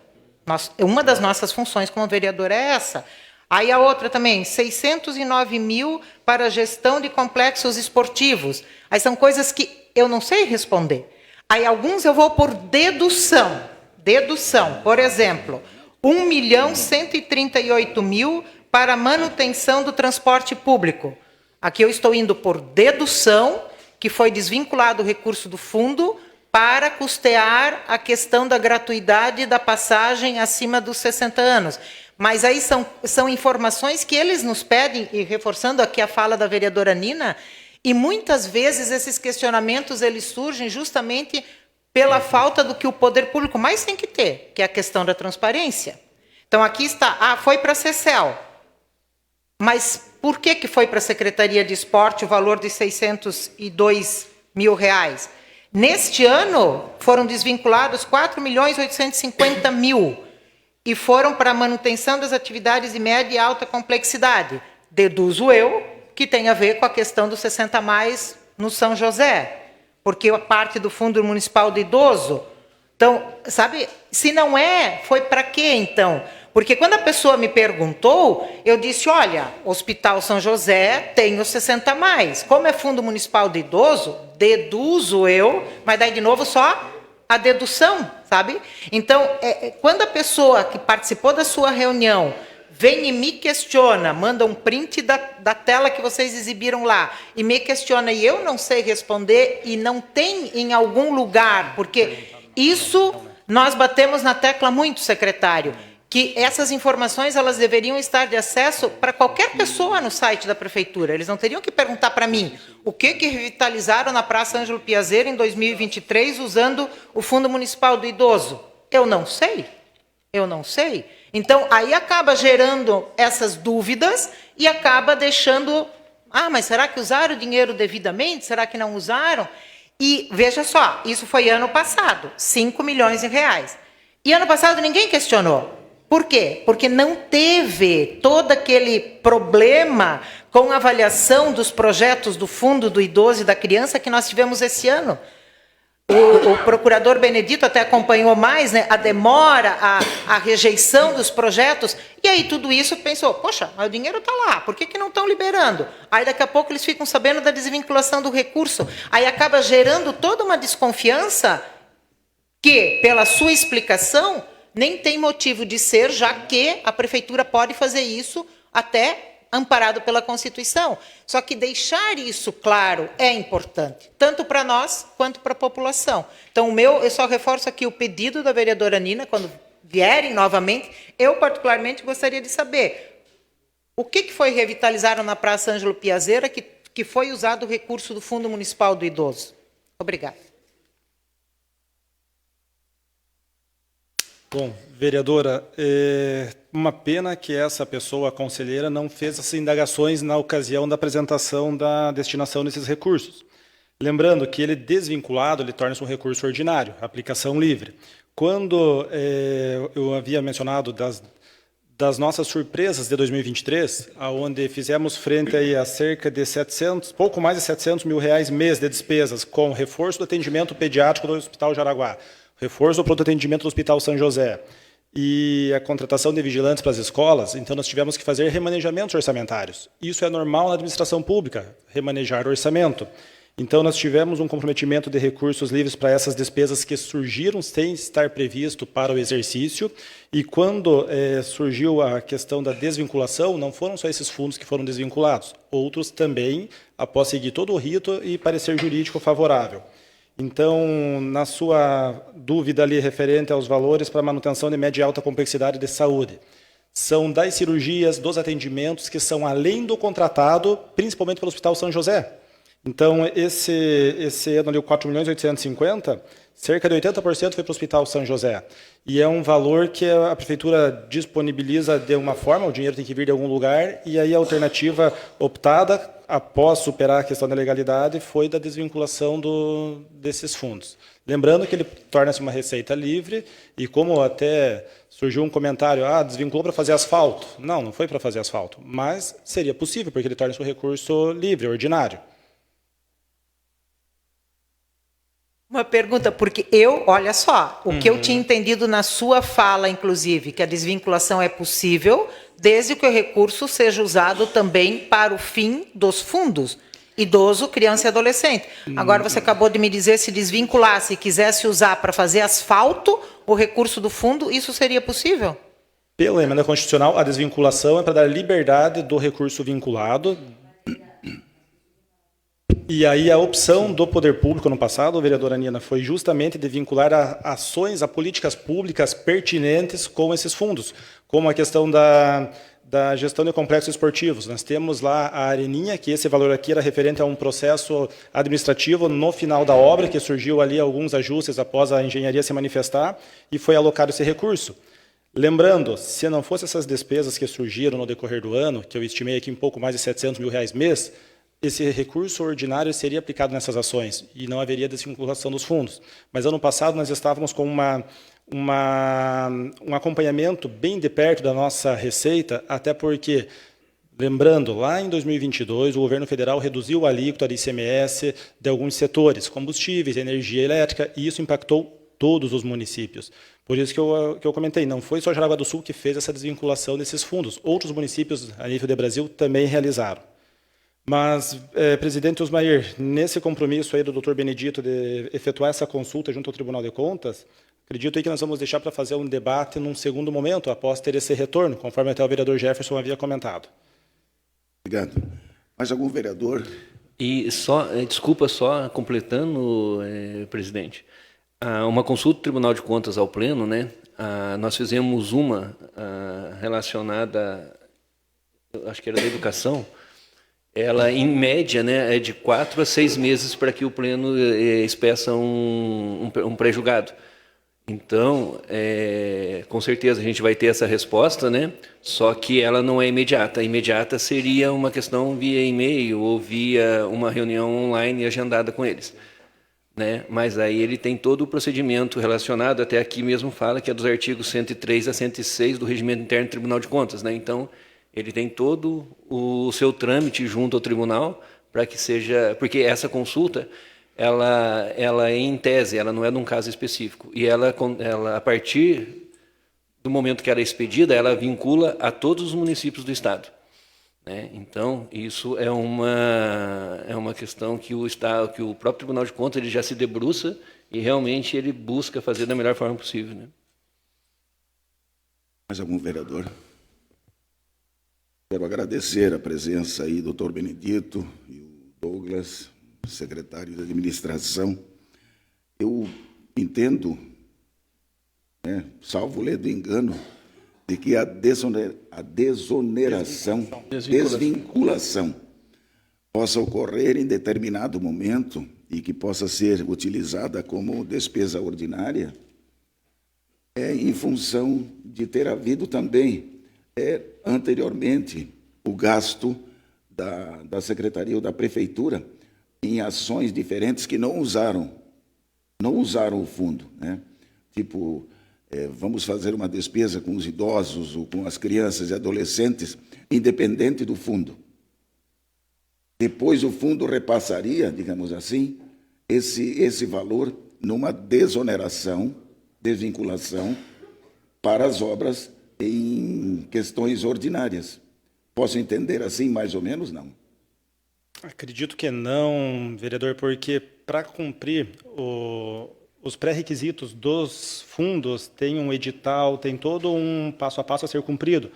Uma das nossas funções como vereador é essa. Aí a outra também, 609 mil para a gestão de complexos esportivos. Aí são coisas que eu não sei responder. Aí alguns eu vou por dedução. Por exemplo, 1.138.000 para manutenção do transporte público. Aqui eu estou indo por dedução, que foi desvinculado o recurso do fundo para custear a questão da gratuidade da passagem acima dos 60 anos. Mas aí são informações que eles nos pedem, e reforçando aqui a fala da vereadora Nina, e muitas vezes esses questionamentos eles surgem justamente pela falta do que o poder público mais tem que ter, que é a questão da transparência. Então, aqui está, foi para a CECEL. Mas por que foi para a Secretaria de Esporte o valor de R$602.000? Neste ano, foram desvinculados 4.850.000 e foram para a manutenção das atividades de média e alta complexidade. Deduzo eu que tem a ver com a questão dos 60 a mais no São José, porque a parte do Fundo Municipal do Idoso. Então, sabe, se não foi para quê, então? Porque quando a pessoa me perguntou, eu disse, olha, Hospital São José tem os 60 a mais. Como é Fundo Municipal do Idoso, deduzo eu, mas daí de novo só a dedução, sabe? Então, quando a pessoa que participou da sua reunião vem e me questiona, manda um print da tela que vocês exibiram lá, e me questiona e eu não sei responder, e não tem em algum lugar, porque isso nós batemos na tecla muito, secretário, que essas informações elas deveriam estar de acesso para qualquer pessoa no site da prefeitura. Eles não teriam que perguntar para mim o que revitalizaram na Praça Ângelo Piazeiro em 2023 usando o Fundo Municipal do Idoso. Eu não sei. Eu não sei. Então, aí acaba gerando essas dúvidas e acaba deixando... mas será que usaram o dinheiro devidamente? Será que não usaram? E, veja só, isso foi ano passado, 5 milhões de reais. E ano passado ninguém questionou. Por quê? Porque não teve todo aquele problema com a avaliação dos projetos do Fundo do Idoso e da Criança que nós tivemos esse ano. O procurador Benedito até acompanhou mais, né, a demora, a rejeição dos projetos, e aí tudo isso pensou, poxa, mas o dinheiro está lá, por que não estão liberando? Aí daqui a pouco eles ficam sabendo da desvinculação do recurso, aí acaba gerando toda uma desconfiança que, pela sua explicação, nem tem motivo de ser, já que a prefeitura pode fazer isso até amparado pela Constituição. Só que deixar isso claro é importante, tanto para nós quanto para a população. Então, eu só reforço aqui o pedido da vereadora Nina, quando vierem novamente, eu particularmente gostaria de saber o que foi revitalizado na Praça Ângelo Piazeira que foi usado o recurso do Fundo Municipal do Idoso. Obrigada. Bom, vereadora, uma pena que essa pessoa, a conselheira, não fez essas indagações na ocasião da apresentação da destinação desses recursos. Lembrando que ele desvinculado, ele torna-se um recurso ordinário, aplicação livre. Quando eu havia mencionado das nossas surpresas de 2023, onde fizemos frente aí a cerca de pouco mais de 700 mil reais mês de despesas, com reforço do atendimento pediátrico do Hospital Jaraguá, reforço do pronto atendimento do Hospital São José e a contratação de vigilantes para as escolas, então nós tivemos que fazer remanejamentos orçamentários. Isso é normal na administração pública, remanejar orçamento. Então nós tivemos um comprometimento de recursos livres para essas despesas que surgiram sem estar previsto para o exercício, e quando surgiu a questão da desvinculação, não foram só esses fundos que foram desvinculados, outros também, após seguir todo o rito e parecer jurídico favorável. Então, na sua dúvida ali referente aos valores para manutenção de média e alta complexidade de saúde, são das cirurgias, dos atendimentos que são além do contratado, principalmente pelo Hospital São José. Então, esse ano ali, o 4.850.000, cerca de 80% foi para o Hospital São José. E é um valor que a Prefeitura disponibiliza de uma forma, o dinheiro tem que vir de algum lugar, e aí a alternativa optada, após superar a questão da legalidade, foi da desvinculação desses fundos. Lembrando que ele torna-se uma receita livre, e como até surgiu um comentário, desvinculou para fazer asfalto. Não foi para fazer asfalto, mas seria possível, porque ele torna-se um recurso livre, ordinário. Uma pergunta, porque olha só, o que eu tinha entendido na sua fala, inclusive, que a desvinculação é possível, desde que o recurso seja usado também para o fim dos fundos, idoso, criança e adolescente. Agora, você acabou de me dizer, se desvinculasse e quisesse usar para fazer asfalto, o recurso do fundo, isso seria possível? Pela emenda constitucional, a desvinculação é para dar liberdade do recurso vinculado. E aí a opção do poder público no passado, vereadora Nina, foi justamente de vincular a ações, a políticas públicas pertinentes com esses fundos, como a questão da gestão de complexos esportivos. Nós temos lá a Areninha, que esse valor aqui era referente a um processo administrativo no final da obra, que surgiu ali alguns ajustes após a engenharia se manifestar, e foi alocado esse recurso. Lembrando, se não fosse essas despesas que surgiram no decorrer do ano, que eu estimei aqui um pouco mais de 700 mil reais mês, esse recurso ordinário seria aplicado nessas ações e não haveria desvinculação dos fundos. Mas ano passado nós estávamos com um acompanhamento bem de perto da nossa receita, até porque, lembrando, lá em 2022, o governo federal reduziu a alíquota de ICMS de alguns setores, combustíveis, energia elétrica, e isso impactou todos os municípios. Por isso que eu comentei, não foi só Jaraguá do Sul que fez essa desvinculação desses fundos, outros municípios a nível de Brasil também realizaram. Mas, presidente Osmair, nesse compromisso aí do Dr. Benedito de efetuar essa consulta junto ao Tribunal de Contas, Acredito aí que nós vamos deixar para fazer um debate num segundo momento, após ter esse retorno, conforme até o vereador Jefferson havia comentado. Obrigado. Mais algum vereador? E só, desculpa, só completando, presidente, uma consulta do Tribunal de Contas ao Pleno, né? Nós fizemos uma relacionada, acho que era da educação, ela, em média, né, é de 4 a 6 meses para que o Pleno expeça um pré-julgado. Então, com certeza a gente vai ter essa resposta, né? Só que ela não é imediata. A imediata seria uma questão via e-mail ou via uma reunião online agendada com eles, né? Mas aí ele tem todo o procedimento relacionado, até aqui mesmo fala que é dos artigos 103 a 106 do Regimento Interno do Tribunal de Contas, né? Então, ele tem todo o seu trâmite junto ao tribunal para que seja... Porque essa consulta... ela é em tese, ela não é num caso específico. E ela, a partir do momento que ela é expedida, ela vincula a todos os municípios do Estado, né? Então, isso é uma questão que o Estado, que o próprio Tribunal de Contas ele já se debruça e realmente ele busca fazer da melhor forma possível, né? Mais algum vereador? Quero agradecer a presença aí do doutor Benedito e o Douglas, secretário de administração. Eu entendo, né, salvo ledo engano, de que a desvinculação possa ocorrer em determinado momento e que possa ser utilizada como despesa ordinária, em função de ter havido também, anteriormente, o gasto da secretaria ou da prefeitura em ações diferentes que não usaram o fundo, né? Tipo, vamos fazer uma despesa com os idosos ou com as crianças e adolescentes, independente do fundo. Depois o fundo repassaria, digamos assim, esse valor numa desvinculação para as obras em questões ordinárias. Posso entender assim, mais ou menos, não? Acredito que não, vereador, porque para cumprir os pré-requisitos dos fundos, tem um edital, tem todo um passo a passo a ser cumprido.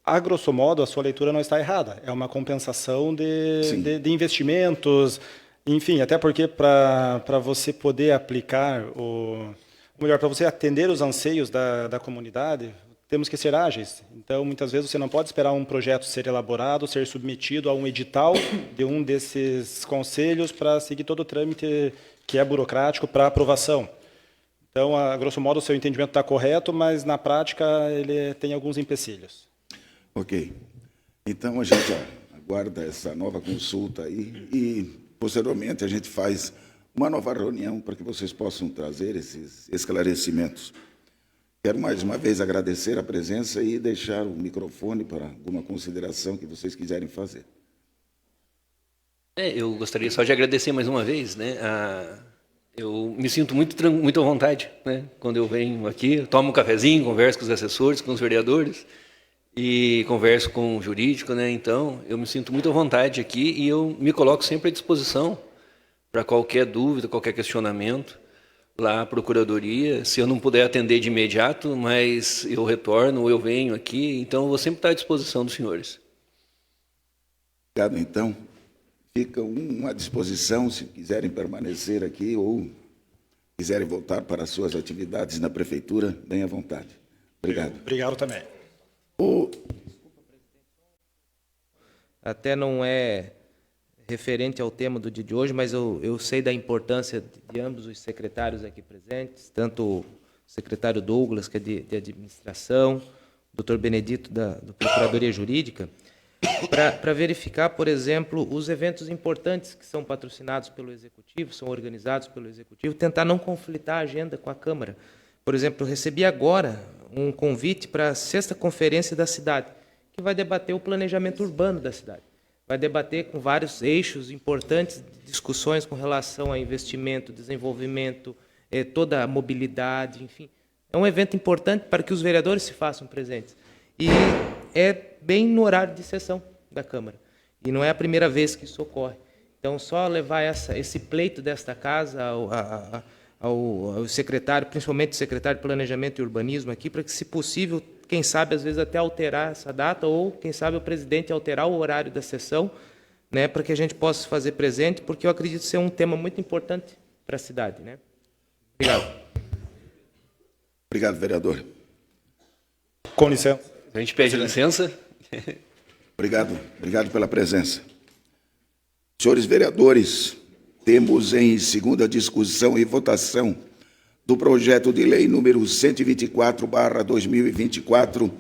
A grosso modo, a sua leitura não está errada. É uma compensação de investimentos, enfim, até porque para você poder aplicar, melhor, para você atender os anseios da comunidade, temos que ser ágeis. Então, muitas vezes, você não pode esperar um projeto ser elaborado, ser submetido a um edital de um desses conselhos para seguir todo o trâmite que é burocrático para aprovação. Então, a grosso modo, o seu entendimento está correto, mas, na prática, ele tem alguns empecilhos. Ok. Então, a gente aguarda essa nova consulta aí e, posteriormente, a gente faz uma nova reunião para que vocês possam trazer esses esclarecimentos. Quero mais uma vez agradecer a presença e deixar o microfone para alguma consideração que vocês quiserem fazer. Eu gostaria só de agradecer mais uma vez, né? Eu me sinto muito à vontade, né? Quando eu venho aqui, tomo um cafezinho, converso com os assessores, com os vereadores e converso com o jurídico, né? Então, eu me sinto muito à vontade aqui e eu me coloco sempre à disposição para qualquer dúvida, qualquer questionamento. Lá à Procuradoria, se eu não puder atender de imediato, mas eu retorno ou eu venho aqui, então eu vou sempre estar à disposição dos senhores. Obrigado, então. Fica à disposição, se quiserem permanecer aqui ou quiserem voltar para as suas atividades na Prefeitura, bem à vontade. Obrigado. Obrigado também. Até não é referente ao tema do dia de hoje, mas eu sei da importância de ambos os secretários aqui presentes, tanto o secretário Douglas, que é de administração, o doutor Benedito, da Procuradoria Jurídica, para verificar, por exemplo, os eventos importantes que são patrocinados pelo Executivo, são organizados pelo Executivo, tentar não conflitar a agenda com a Câmara. Por exemplo, eu recebi agora um convite para a 6ª Conferência da Cidade, que vai debater o planejamento urbano da cidade. Vai debater com vários eixos importantes, discussões com relação a investimento, desenvolvimento, toda a mobilidade, enfim. É um evento importante para que os vereadores se façam presentes. E é bem no horário de sessão da Câmara. E não é a primeira vez que isso ocorre. Então, só levar esse pleito desta casa ao secretário, principalmente o secretário de Planejamento e Urbanismo aqui, para que, se possível, quem sabe, às vezes, até alterar essa data, ou, quem sabe, o presidente alterar o horário da sessão, né, para que a gente possa fazer presente, porque eu acredito ser um tema muito importante para a cidade, né? Obrigado. Obrigado, vereador. Com licença. A gente pede licença. Obrigado pela presença. Senhores vereadores, temos em segunda discussão e votação do projeto de lei número 124/2024,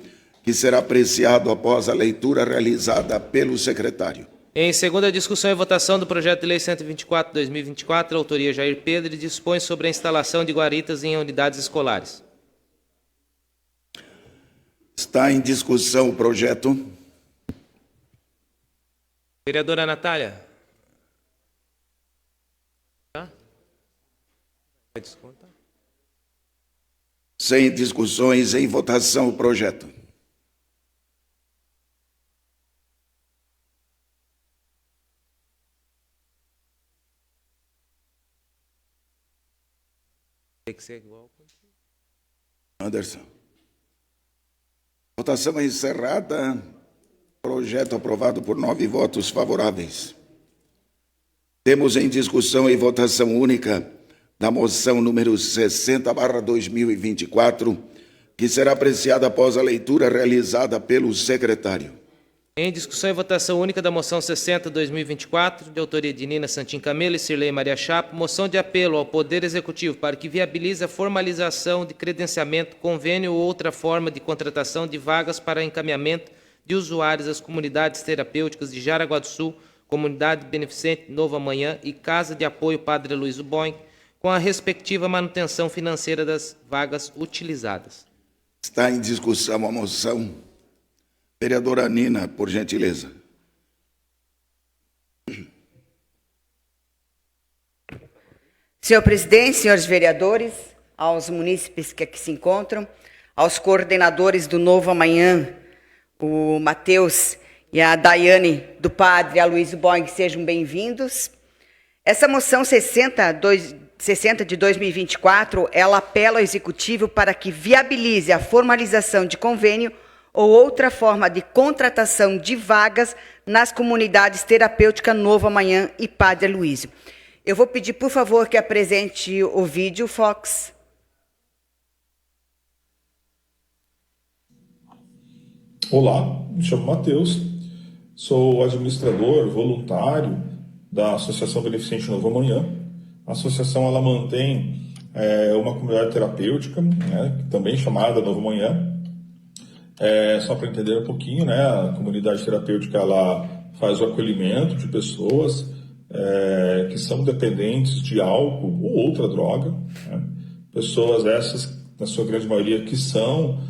que será apreciado após a leitura realizada pelo secretário. Em segunda discussão e votação do projeto de lei 124/2024, autoria Jair Pedro, dispõe sobre a instalação de guaritas em unidades escolares. Está em discussão o projeto. Vereadora Natália. Tá? Vai descontar? Sem discussões, em votação o projeto. Tem que ser igual. Anderson. Votação encerrada. Projeto aprovado por 9 votos favoráveis. Temos em discussão e votação única da moção número 60/2024, que será apreciada após a leitura realizada pelo secretário. Em discussão e votação única da moção 60/2024, de autoria de Nina Santin Camelo e Cirlei Maria Chapo, moção de apelo ao Poder Executivo para que viabilize a formalização de credenciamento, convênio ou outra forma de contratação de vagas para encaminhamento de usuários às comunidades terapêuticas de Jaraguá do Sul, Comunidade Beneficente Novo Amanhã e Casa de Apoio Padre Luiz Boing, com a respectiva manutenção financeira das vagas utilizadas. Está em discussão a moção. Vereadora Nina, por gentileza. Senhor presidente, senhores vereadores, aos munícipes que aqui se encontram, aos coordenadores do Novo Amanhã, o Matheus e a Daiane do Padre Aloysio Boing, sejam bem-vindos. Essa moção 60 de 2024, ela apela ao Executivo para que viabilize a formalização de convênio ou outra forma de contratação de vagas nas comunidades terapêuticas Novo Amanhã e Padre Aloysio. Eu vou pedir, por favor, que apresente o vídeo, Fox. Olá, me chamo Matheus, sou administrador voluntário da Associação Beneficente Novo Amanhã. A associação ela mantém uma comunidade terapêutica, né, também chamada Novo Amanhã. Só para entender um pouquinho, né, a comunidade terapêutica ela faz o acolhimento de pessoas que são dependentes de álcool ou outra droga, né? Pessoas essas, na sua grande maioria, que são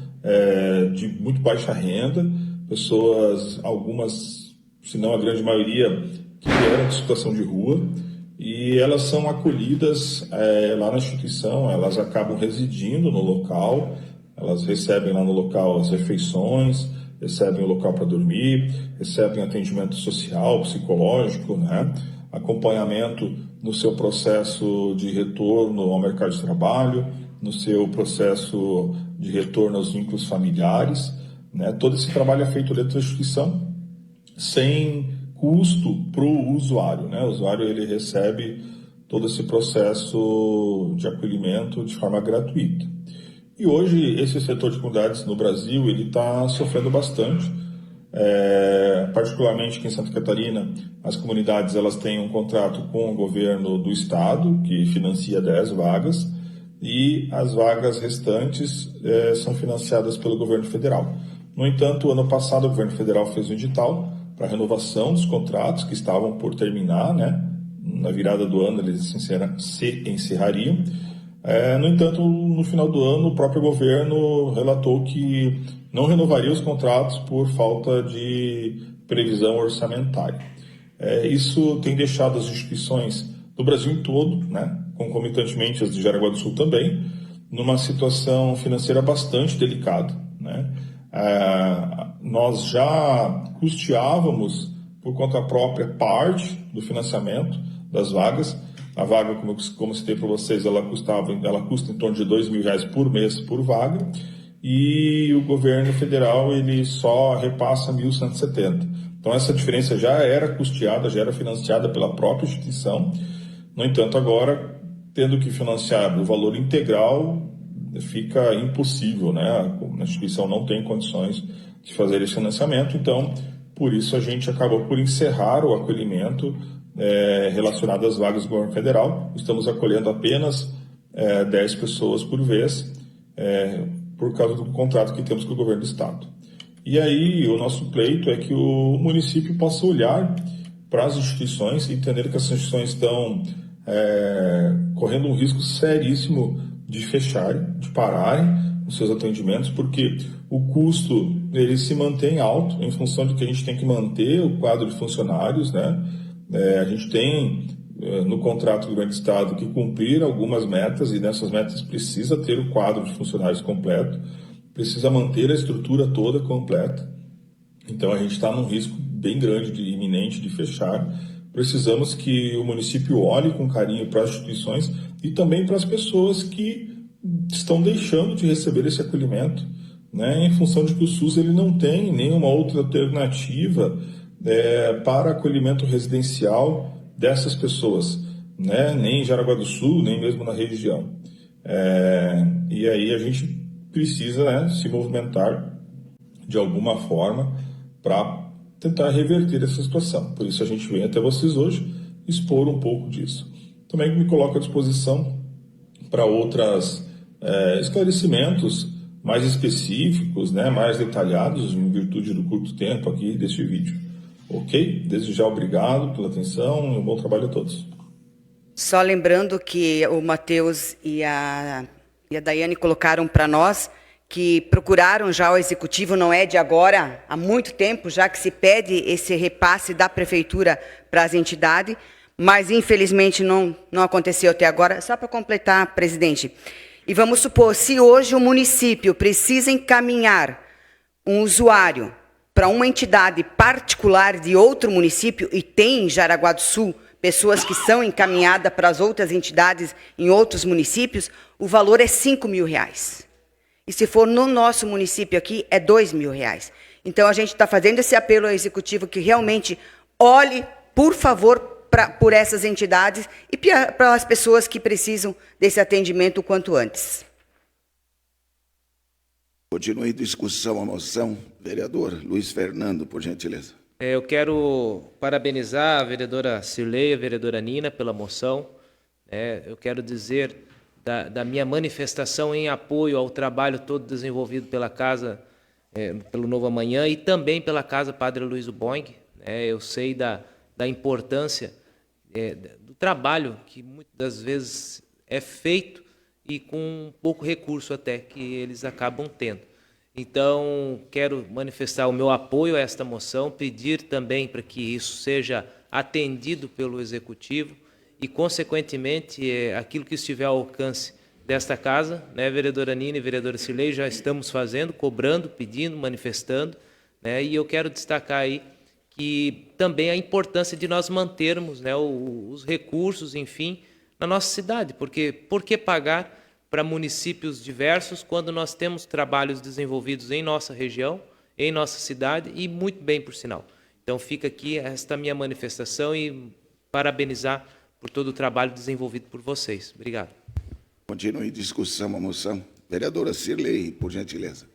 de muito baixa renda, pessoas, algumas, se não a grande maioria, que vieram de situação de rua, e elas são acolhidas lá na instituição, elas acabam residindo no local, elas recebem lá no local as refeições, recebem o local para dormir, recebem atendimento social, psicológico, né? Acompanhamento no seu processo de retorno ao mercado de trabalho, no seu processo de retorno aos vínculos familiares, né? Todo esse trabalho é feito dentro da instituição, sem custo para o usuário, né? O usuário ele recebe todo esse processo de acolhimento de forma gratuita. E hoje esse setor de comunidades no Brasil ele está sofrendo bastante, particularmente aqui em Santa Catarina. As comunidades elas têm um contrato com o governo do estado que financia 10 vagas e as vagas restantes são financiadas pelo governo federal. No entanto, ano passado o governo federal fez um edital para renovação dos contratos que estavam por terminar, né? Na virada do ano eles se encerrariam. No entanto, no final do ano, o próprio governo relatou que não renovaria os contratos por falta de previsão orçamentária. Isso tem deixado as instituições do Brasil todo, né, concomitantemente as de Jaraguá do Sul também, numa situação financeira bastante delicada, né? Nós já custeávamos por conta própria parte do financiamento das vagas. A vaga, como citei para vocês, ela custa em torno de R$2.000 por mês por vaga, e o governo federal ele só repassa 1.170. Então essa diferença já era custeada, já era financiada pela própria instituição. No entanto, agora, tendo que financiar o valor integral, fica impossível, né? A instituição não tem condições de fazer esse financiamento, então, por isso a gente acabou por encerrar o acolhimento relacionado às vagas do governo federal. Estamos acolhendo apenas 10 pessoas por vez, por causa do contrato que temos com o governo do estado. E aí, o nosso pleito é que o município possa olhar para as instituições e entender que as instituições estão correndo um risco seríssimo de fecharem, de pararem os seus atendimentos, porque o custo ele se mantém alto em função de que a gente tem que manter o quadro de funcionários, né? A gente tem no contrato do governo do estado que cumprir algumas metas, e nessas metas precisa ter o quadro de funcionários completo, precisa manter a estrutura toda completa. Então a gente está num risco bem grande, iminente de fechar. Precisamos que o município olhe com carinho para as instituições e também para as pessoas que estão deixando de receber esse acolhimento, né, em função de que o SUS ele não tem nenhuma outra alternativa para acolhimento residencial dessas pessoas, né, nem em Jaraguá do Sul, nem mesmo na região. E aí a gente precisa, né, se movimentar de alguma forma para tentar reverter essa situação. Por isso a gente vem até vocês hoje expor um pouco disso. Também me coloco à disposição para outros esclarecimentos mais específicos, né, mais detalhados, em virtude do curto tempo aqui deste vídeo. Ok? Desde já, obrigado pela atenção e um bom trabalho a todos. Só lembrando que o Matheus e a Daiane colocaram para nós que procuraram já o executivo, não é de agora, há muito tempo já que se pede esse repasse da prefeitura para as entidades, mas infelizmente não aconteceu até agora. Só para completar, presidente, e vamos supor, se hoje o município precisa encaminhar um usuário para uma entidade particular de outro município, e tem em Jaraguá do Sul pessoas que são encaminhadas para as outras entidades em outros municípios, o valor é R$5.000. E se for no nosso município aqui, é R$2.000. Então, a gente está fazendo esse apelo ao executivo que realmente olhe, por favor, por essas entidades e para as pessoas que precisam desse atendimento o quanto antes. Continue em discussão a moção. Vereador Luiz Fernando, por gentileza. Eu quero parabenizar a vereadora Cirlei, a vereadora Nina pela moção. Eu quero dizer da minha manifestação em apoio ao trabalho todo desenvolvido pela Casa, pelo Novo Amanhã e também pela Casa Padre Luiz Boing. Eu sei da importância do trabalho que muitas das vezes é feito e com pouco recurso até que eles acabam tendo. Então, quero manifestar o meu apoio a esta moção, pedir também para que isso seja atendido pelo Executivo e, consequentemente, aquilo que estiver ao alcance desta casa, né, vereadora Nina e vereadora Cirlei, já estamos fazendo, cobrando, pedindo, manifestando, né, e eu quero destacar aí que também a importância de nós mantermos, né, os recursos, enfim, na nossa cidade, porque por que pagar para municípios diversos quando nós temos trabalhos desenvolvidos em nossa região, em nossa cidade e muito bem, por sinal. Então fica aqui esta minha manifestação e parabenizar por todo o trabalho desenvolvido por vocês. Obrigado. Continue em discussão a moção. Vereadora Cirlei, por gentileza.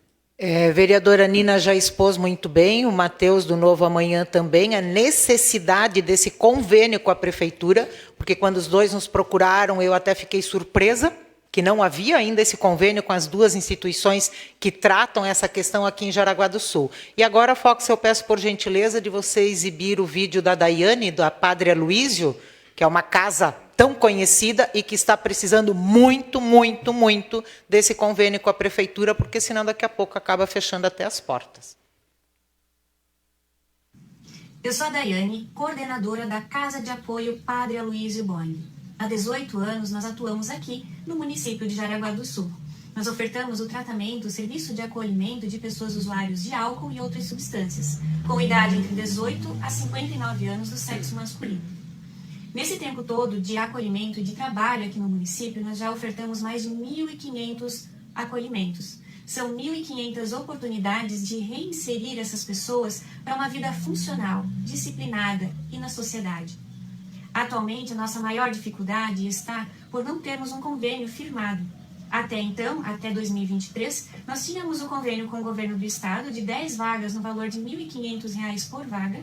Vereadora Nina já expôs muito bem, o Matheus do Novo Amanhã também, a necessidade desse convênio com a prefeitura, porque quando os dois nos procuraram, eu até fiquei surpresa, que não havia ainda esse convênio com as duas instituições que tratam essa questão aqui em Jaraguá do Sul. E agora, Fox, eu peço por gentileza de você exibir o vídeo da Daiane, da Padre Aloísio, que é uma casa tão conhecida e que está precisando muito, muito, muito desse convênio com a prefeitura, porque senão daqui a pouco acaba fechando até as portas. Eu sou a Daiane, coordenadora da Casa de Apoio Padre Aloísio Boing. Há 18 anos nós atuamos aqui no município de Jaraguá do Sul. Nós ofertamos o tratamento, o serviço de acolhimento de pessoas usuários de álcool e outras substâncias, com idade entre 18 a 59 anos do sexo masculino. Nesse tempo todo de acolhimento e de trabalho aqui no município, nós já ofertamos mais de 1.500 acolhimentos. São 1.500 oportunidades de reinserir essas pessoas para uma vida funcional, disciplinada e na sociedade. Atualmente, a nossa maior dificuldade está por não termos um convênio firmado. Até então, até 2023, nós tínhamos um convênio com o governo do estado de 10 vagas no valor de R$ 1.500 por vaga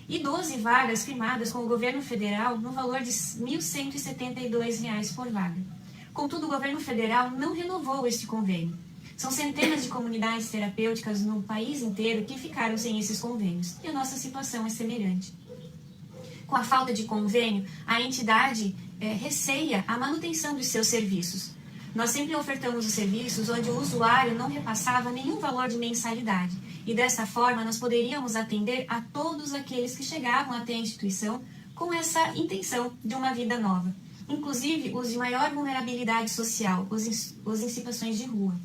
e 12 vagas firmadas com o governo federal no valor de R$ 1.172 por vaga. Contudo, o governo federal não renovou este convênio. São centenas de comunidades terapêuticas no país inteiro que ficaram sem esses convênios, e a nossa situação é semelhante. Com a falta de convênio, a entidade receia a manutenção dos seus serviços. Nós sempre ofertamos os serviços onde o usuário não repassava nenhum valor de mensalidade, e dessa forma nós poderíamos atender a todos aqueles que chegavam até a instituição com essa intenção de uma vida nova, inclusive os de maior vulnerabilidade social, os em situações de rua.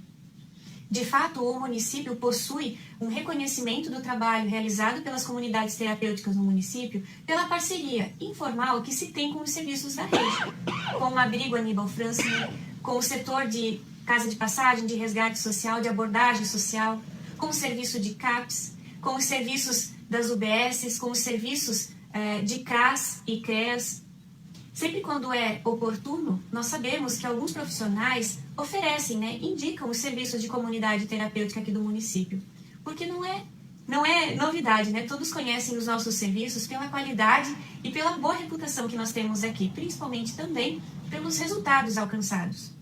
De fato, o município possui um reconhecimento do trabalho realizado pelas comunidades terapêuticas no município pela parceria informal que se tem com os serviços da rede, com o Abrigo Aníbal Francine, com o setor de casa de passagem, de resgate social, de abordagem social, com o serviço de CAPS, com os serviços das UBSs, com os serviços de CRAS e CREAS. Sempre quando é oportuno, nós sabemos que alguns profissionais oferecem, indicam os serviços de comunidade terapêutica aqui do município. Porque não é novidade, Todos conhecem os nossos serviços pela qualidade e pela boa reputação que nós temos aqui, principalmente também pelos resultados alcançados.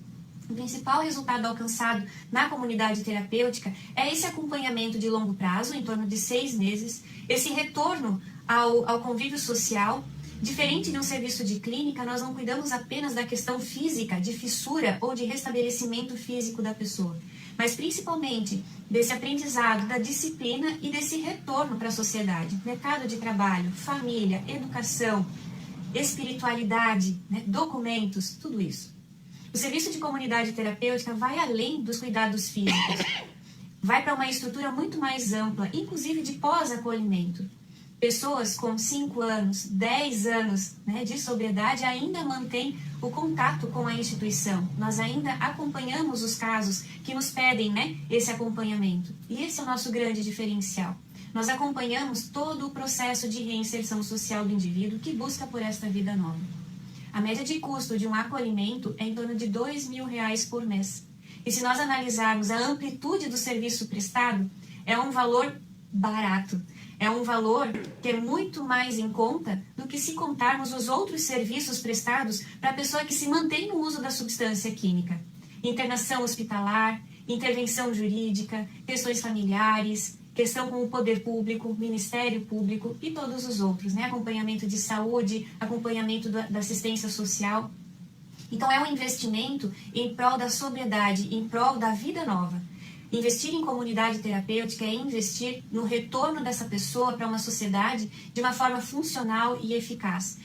O principal resultado alcançado na comunidade terapêutica é esse acompanhamento de longo prazo, em torno de 6 meses, esse retorno ao convívio social. Diferente de um serviço de clínica, nós não cuidamos apenas da questão física, de fissura ou de restabelecimento físico da pessoa, mas principalmente desse aprendizado, da disciplina e desse retorno para a sociedade, mercado de trabalho, família, educação, espiritualidade, documentos, tudo isso. O serviço de comunidade terapêutica vai além dos cuidados físicos, vai para uma estrutura muito mais ampla, inclusive de pós-acolhimento. Pessoas com 5 anos, 10 anos de sobriedade ainda mantêm o contato com a instituição. Nós ainda acompanhamos os casos que nos pedem esse acompanhamento. E esse é o nosso grande diferencial. Nós acompanhamos todo o processo de reinserção social do indivíduo que busca por esta vida nova. A média de custo de um acolhimento é em torno de R$ 2.000 por mês. E se nós analisarmos a amplitude do serviço prestado, é um valor barato. É um valor que é muito mais em conta do que se contarmos os outros serviços prestados para a pessoa que se mantém no uso da substância química. Internação hospitalar, intervenção jurídica, questões familiares, questão com o poder público, Ministério Público e todos os outros, acompanhamento de saúde, acompanhamento da assistência social. Então é um investimento em prol da sobriedade, em prol da vida nova. Investir em comunidade terapêutica é investir no retorno dessa pessoa para uma sociedade de uma forma funcional e eficaz,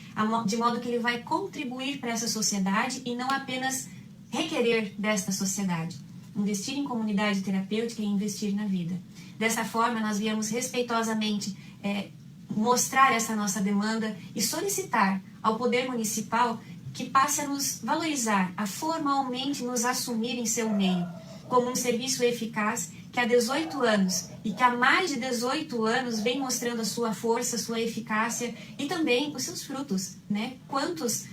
de modo que ele vai contribuir para essa sociedade e não apenas requerer desta sociedade. Investir em comunidade terapêutica é investir na vida. Dessa forma, nós viemos respeitosamente mostrar essa nossa demanda e solicitar ao Poder Municipal que passe a nos valorizar, a formalmente nos assumir em seu meio, como um serviço eficaz que há 18 anos e que há mais de 18 anos vem mostrando a sua força, a sua eficácia e também os seus frutos, Quantos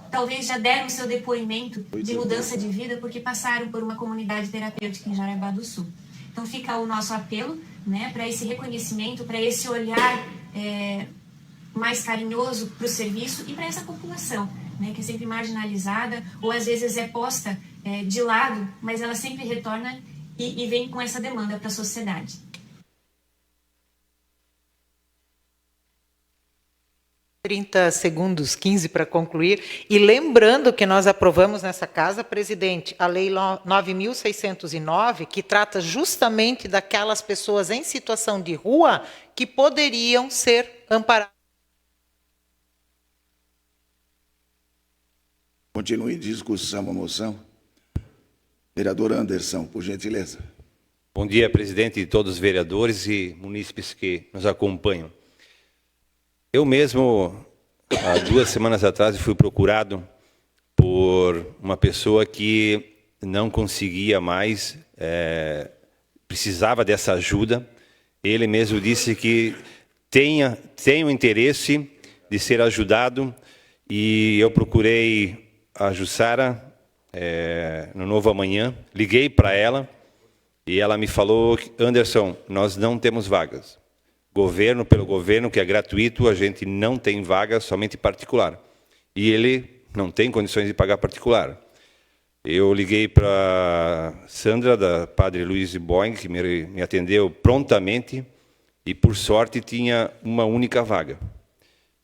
talvez já deram o seu depoimento de mudança de vida porque passaram por uma comunidade terapêutica em Jaraguá do Sul. Então fica o nosso apelo, para esse reconhecimento, para esse olhar mais carinhoso para o serviço e para essa população, que é sempre marginalizada ou às vezes é posta de lado, mas ela sempre retorna e vem com essa demanda para a sociedade. Segundos, 15 para concluir. E lembrando que nós aprovamos nessa casa, presidente, a Lei 9.609, que trata justamente daquelas pessoas em situação de rua que poderiam ser amparadas. Continue em discussão a moção. Vereador Anderson, por gentileza. Bom dia, presidente, e todos os vereadores e munícipes que nos acompanham. Eu mesmo, há 2 semanas atrás, fui procurado por uma pessoa que não conseguia mais, precisava dessa ajuda. Ele mesmo disse que tem o interesse de ser ajudado, e eu procurei a Jussara no Novo Amanhã, liguei para ela, e ela me falou: Anderson, nós não temos vagas. Pelo governo, que é gratuito, a gente não tem vaga, somente particular. E ele não tem condições de pagar particular. Eu liguei para Sandra, da Padre Luiz Boing, que me atendeu prontamente, e, por sorte, tinha uma única vaga.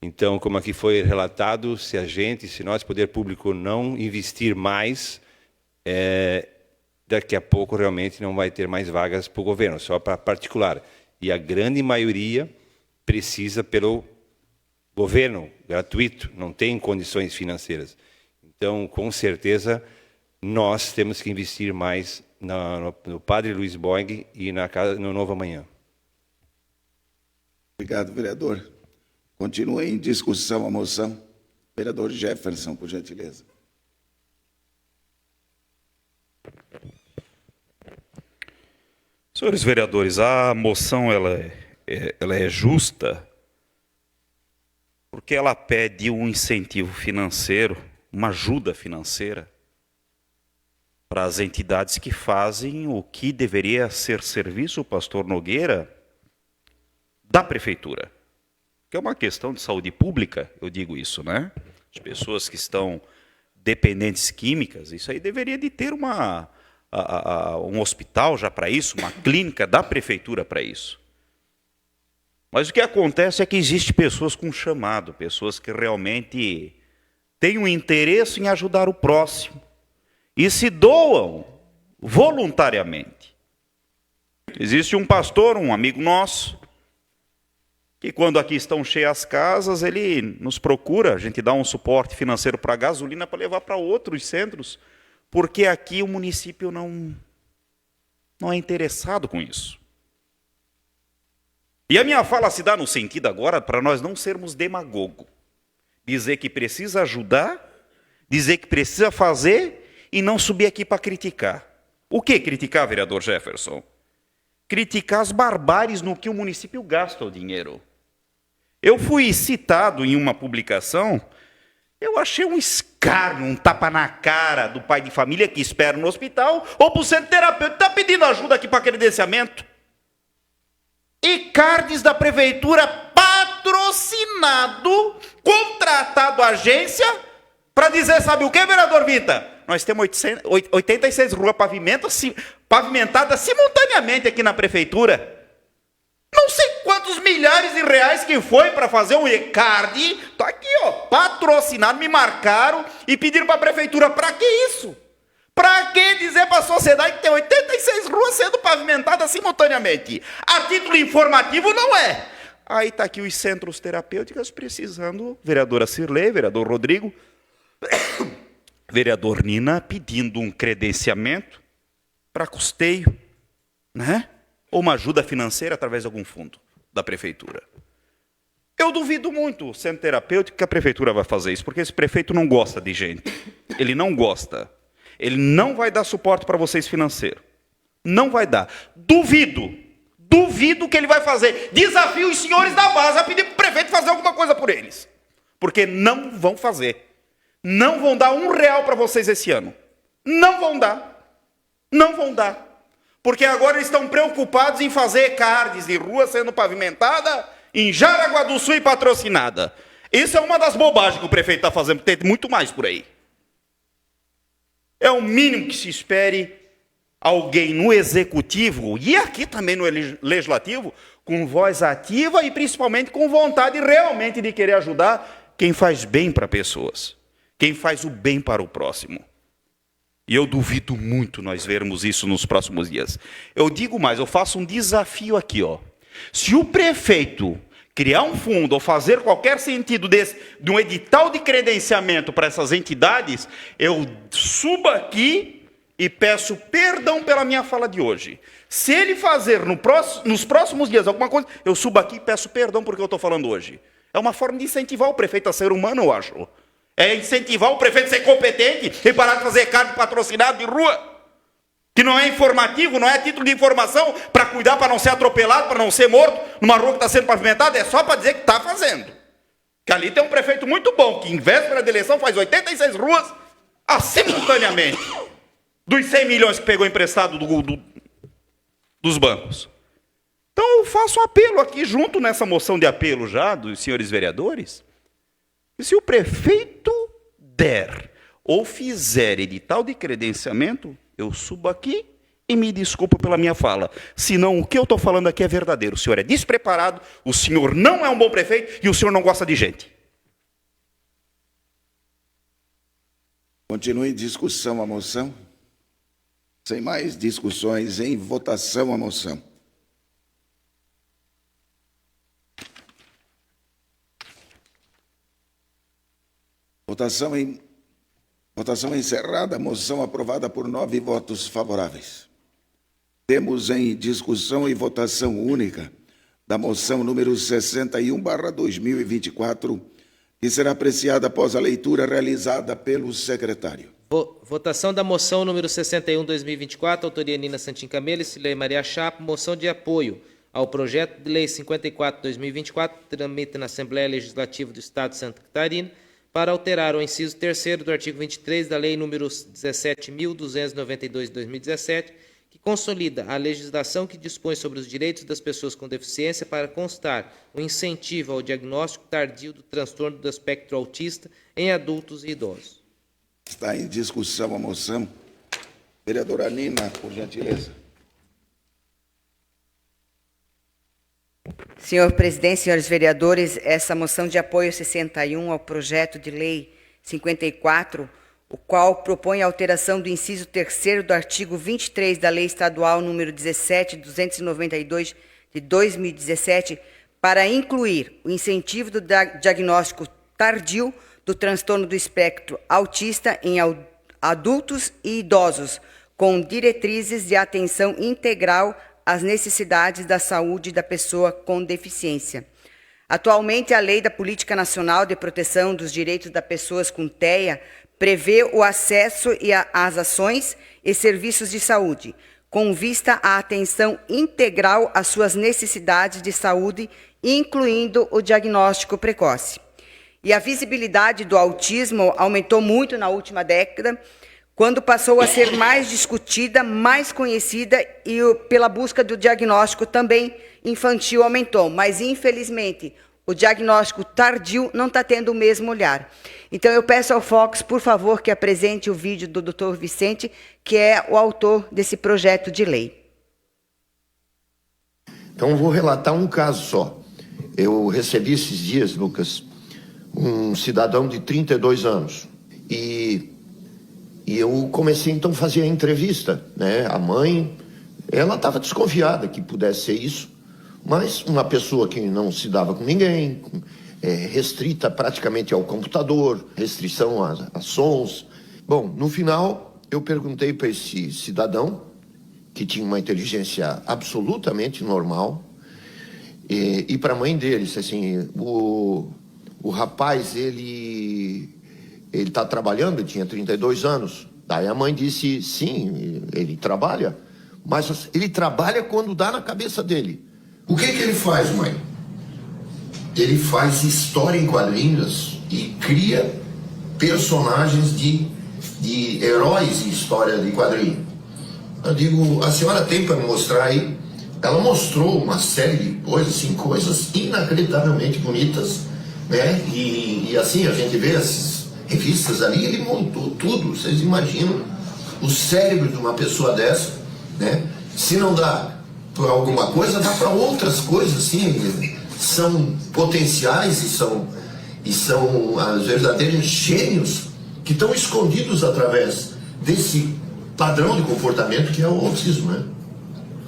Então, como aqui foi relatado, se nós, poder público, não investir mais, daqui a pouco realmente não vai ter mais vagas para o governo, só para particular. E a grande maioria precisa pelo governo, gratuito, não tem condições financeiras. Então, com certeza, nós temos que investir mais no Padre Luiz Boing e no Novo Amanhã. Obrigado, vereador. Continua em discussão a moção. Vereador Jefferson, por gentileza. Senhores vereadores, a moção ela é justa porque ela pede um incentivo financeiro, uma ajuda financeira para as entidades que fazem o que deveria ser serviço, pastor Nogueira, da prefeitura. Que é uma questão de saúde pública, eu digo isso, né? As pessoas que estão dependentes químicas, isso aí deveria de ter um hospital já para isso, uma clínica da prefeitura para isso. Mas o que acontece é que existe pessoas com chamado, pessoas que realmente têm um interesse em ajudar o próximo e se doam voluntariamente. Existe um pastor, um amigo nosso, que quando aqui estão cheias as casas, ele nos procura, a gente dá um suporte financeiro para a gasolina para levar para outros centros, porque aqui o município não é interessado com isso. E a minha fala se dá no sentido agora para nós não sermos demagogo. Dizer que precisa ajudar, dizer que precisa fazer e não subir aqui para criticar. O que criticar, vereador Jefferson? Criticar as barbáries no que o município gasta o dinheiro. Eu fui citado em uma publicação, eu achei um escárnio, um tapa na cara do pai de família que espera no hospital ou para o centro terapêutico, está pedindo ajuda aqui para credenciamento. E cards da prefeitura patrocinado, contratado agência, para dizer, sabe o que, vereador Vita? Nós temos 86 ruas pavimentadas simultaneamente aqui na prefeitura. Não sei quantos milhares de reais que foi para fazer um e-card. Está aqui, ó, patrocinado, me marcaram e pediram para a prefeitura. Para que isso? Para que dizer para a sociedade que tem 86 ruas sendo pavimentadas simultaneamente? A título informativo não é. Aí está aqui os centros terapêuticos precisando, vereadora Cirlei, vereador Rodrigo, vereador Nina, pedindo um credenciamento para custeio, né? Ou uma ajuda financeira através de algum fundo da prefeitura. Eu duvido muito o centro terapêutico que a prefeitura vai fazer isso, porque esse prefeito não gosta de gente. Ele não gosta. Ele não vai dar suporte para vocês financeiro. Não vai dar. Duvido que ele vai fazer. Desafio os senhores da base a pedir para o prefeito fazer alguma coisa por eles. Porque não vão fazer. Não vão dar R$1 para vocês esse ano. Não vão dar. Não vão dar. Porque agora eles estão preocupados em fazer cards de rua sendo pavimentada em Jaraguá do Sul e patrocinada. Isso é uma das bobagens que o prefeito está fazendo, tem muito mais por aí. É o mínimo que se espere alguém no executivo, e aqui também no legislativo, com voz ativa e principalmente com vontade realmente de querer ajudar quem faz bem para pessoas, quem faz o bem para o próximo. E eu duvido muito nós vermos isso nos próximos dias. Eu digo mais, eu faço um desafio aqui, ó. Se o prefeito criar um fundo ou fazer qualquer sentido de um edital de credenciamento para essas entidades, eu subo aqui e peço perdão pela minha fala de hoje. Se ele fazer nos próximos dias alguma coisa, eu subo aqui e peço perdão por que eu estou falando hoje. É uma forma de incentivar o prefeito a ser humano, eu acho. É incentivar o prefeito a ser competente e parar de fazer cargo patrocinado de rua. Que não é informativo, não é título de informação para cuidar, para não ser atropelado, para não ser morto numa rua que está sendo pavimentada, é só para dizer que está fazendo. Que ali tem um prefeito muito bom, que em véspera da eleição faz 86 ruas simultaneamente, dos 100 milhões que pegou emprestado dos bancos. Então eu faço um apelo aqui, junto nessa moção de apelo já dos senhores vereadores, que se o prefeito der ou fizer edital de credenciamento, eu subo aqui e me desculpo pela minha fala. Senão, o que eu estou falando aqui é verdadeiro. O senhor é despreparado, o senhor não é um bom prefeito e o senhor não gosta de gente. Continue em discussão a moção. Sem mais discussões, em votação a moção. Votação encerrada, moção aprovada por 9 votos favoráveis. Temos em discussão e votação única da moção número 61/2024, que será apreciada após a leitura realizada pelo secretário. Votação da moção número 61/2024, autoria Nina Santin Camelo e Cilei Maria Chapo, moção de apoio ao projeto de lei 54/2024, tramita na Assembleia Legislativa do Estado de Santa Catarina, para alterar o inciso 3º do artigo 23 da Lei nº 17.292 de 2017, que consolida a legislação que dispõe sobre os direitos das pessoas com deficiência para constar o incentivo ao diagnóstico tardio do transtorno do espectro autista em adultos e idosos. Está em discussão a moção. Vereadora Nina, por gentileza. Senhor presidente, senhores vereadores, essa moção de apoio 61 ao projeto de lei 54, o qual propõe a alteração do inciso 3º do artigo 23 da Lei Estadual número 17.292 de 2017, para incluir o incentivo do diagnóstico tardio do transtorno do espectro autista em adultos e idosos, com diretrizes de atenção integral às necessidades da saúde da pessoa com deficiência. Atualmente, a Lei da Política Nacional de Proteção dos Direitos das Pessoas com TEA prevê o acesso às ações e serviços de saúde, com vista à atenção integral às suas necessidades de saúde, incluindo o diagnóstico precoce. E a visibilidade do autismo aumentou muito na última década, quando passou a ser mais discutida, mais conhecida, e pela busca do diagnóstico também infantil aumentou. Mas, infelizmente, o diagnóstico tardio não está tendo o mesmo olhar. Então, eu peço ao Fox, por favor, que apresente o vídeo do Dr. Vicente, que é o autor desse projeto de lei. Então, vou relatar um caso só. Eu recebi esses dias, Lucas, um cidadão de 32 anos. E eu comecei, então, a fazer a entrevista, né? A mãe, ela estava desconfiada que pudesse ser isso, mas uma pessoa que não se dava com ninguém, restrita praticamente ao computador, restrição a sons. Bom, no final, eu perguntei para esse cidadão, que tinha uma inteligência absolutamente normal, e para a mãe dele, assim, o rapaz, ele está trabalhando, ele tinha 32 anos. Daí a mãe disse, sim, ele trabalha, mas ele trabalha quando dá na cabeça dele. O que ele faz, mãe? Ele faz história em quadrinhos e cria personagens de heróis em história de quadrinho. Eu digo, a senhora tem para me mostrar aí? Ela mostrou uma série de coisas, assim, coisas inacreditavelmente bonitas, né? E assim, a gente vê essas revistas ali, ele montou tudo. Vocês imaginam o cérebro de uma pessoa dessa, né? Se não dá para alguma coisa, dá para outras coisas, assim, são potenciais e são os verdadeiros gênios que estão escondidos através desse padrão de comportamento que é o autismo, né?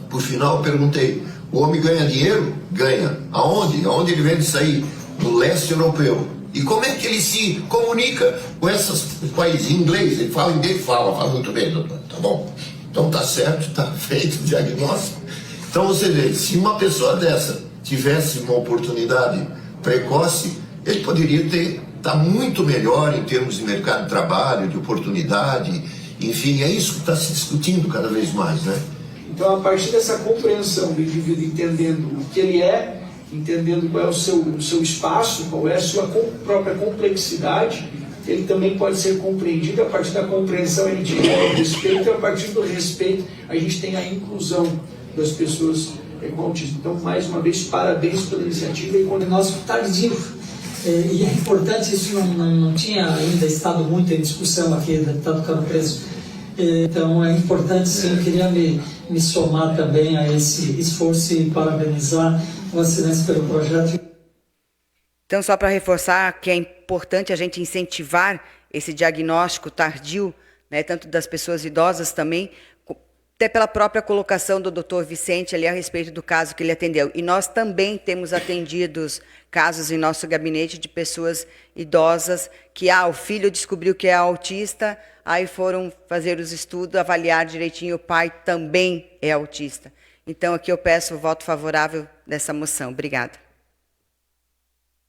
Por final, eu perguntei, o homem ganha dinheiro? Ganha. Aonde? Aonde ele vende isso aí? No leste europeu. E como é que ele se comunica com esses países em inglês? Ele fala inglês? Fala muito bem, doutor. Tá bom. Então tá certo, tá feito o diagnóstico. Então você vê, se uma pessoa dessa tivesse uma oportunidade precoce, ele poderia estar muito melhor em termos de mercado de trabalho, de oportunidade, enfim, é isso que está se discutindo cada vez mais, né? Então, a partir dessa compreensão do indivíduo, entendendo o que ele é, entendendo qual é o seu espaço, qual é a sua própria complexidade, ele também pode ser compreendido. A partir da compreensão ele desenvolve o respeito, e a partir do respeito a gente tem a inclusão das pessoas com autismo. Então, mais uma vez, parabéns pela iniciativa e diagnóstico tardio. E é importante, isso não tinha ainda estado muito em discussão aqui, deputado Caro Preso. Então, é importante, sim, eu queria me somar também a esse esforço e parabenizar Vossa Excelência pelo projeto. Então, só para reforçar que é importante a gente incentivar esse diagnóstico tardio, né, tanto das pessoas idosas também, até pela própria colocação do doutor Vicente ali a respeito do caso que ele atendeu. E nós também temos atendidos casos em nosso gabinete de pessoas idosas que o filho descobriu que é autista, aí foram fazer os estudos, avaliar direitinho, o pai também é autista. Então, aqui eu peço o voto favorável dessa moção. Obrigada.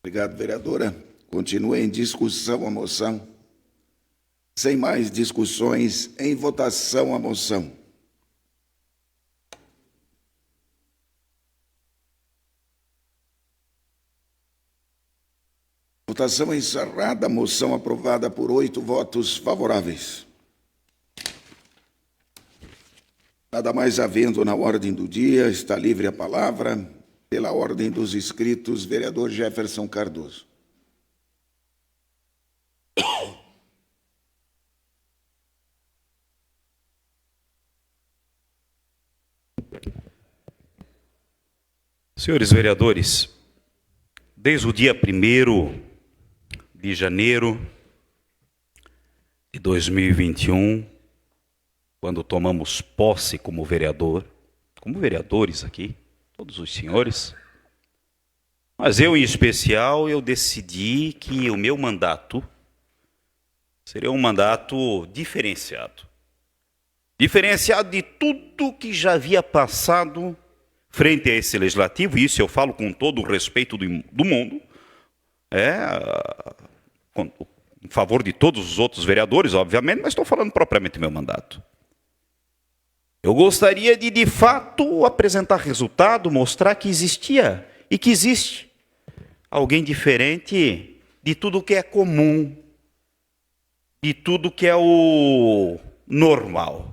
Obrigado, vereadora. Continua em discussão a moção. Sem mais discussões, em votação a moção. Votação encerrada, moção aprovada por 8 votos favoráveis. Nada mais havendo na ordem do dia, está livre a palavra, pela ordem dos inscritos, vereador Jefferson Cardoso. Senhores vereadores, desde o dia 1º de janeiro de 2021, quando tomamos posse como vereadores aqui, todos os senhores, mas eu em especial, eu decidi que o meu mandato seria um mandato diferenciado. Diferenciado de tudo que já havia passado frente a esse legislativo, e isso eu falo com todo o respeito do mundo, em favor de todos os outros vereadores, obviamente, mas estou falando propriamente do meu mandato. Eu gostaria de fato, apresentar resultado, mostrar que existia e que existe alguém diferente de tudo que é comum, de tudo que é o normal.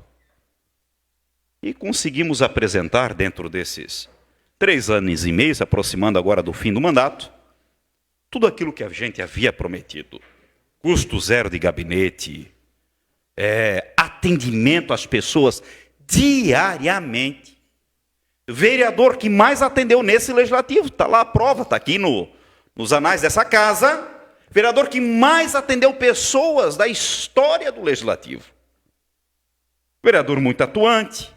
E conseguimos apresentar, dentro desses 3 anos e meio, se aproximando agora do fim do mandato, tudo aquilo que a gente havia prometido. Custo zero de gabinete, atendimento às pessoas diariamente. Vereador que mais atendeu nesse legislativo, está lá a prova, está aqui nos anais dessa casa, vereador que mais atendeu pessoas da história do legislativo. Vereador muito atuante,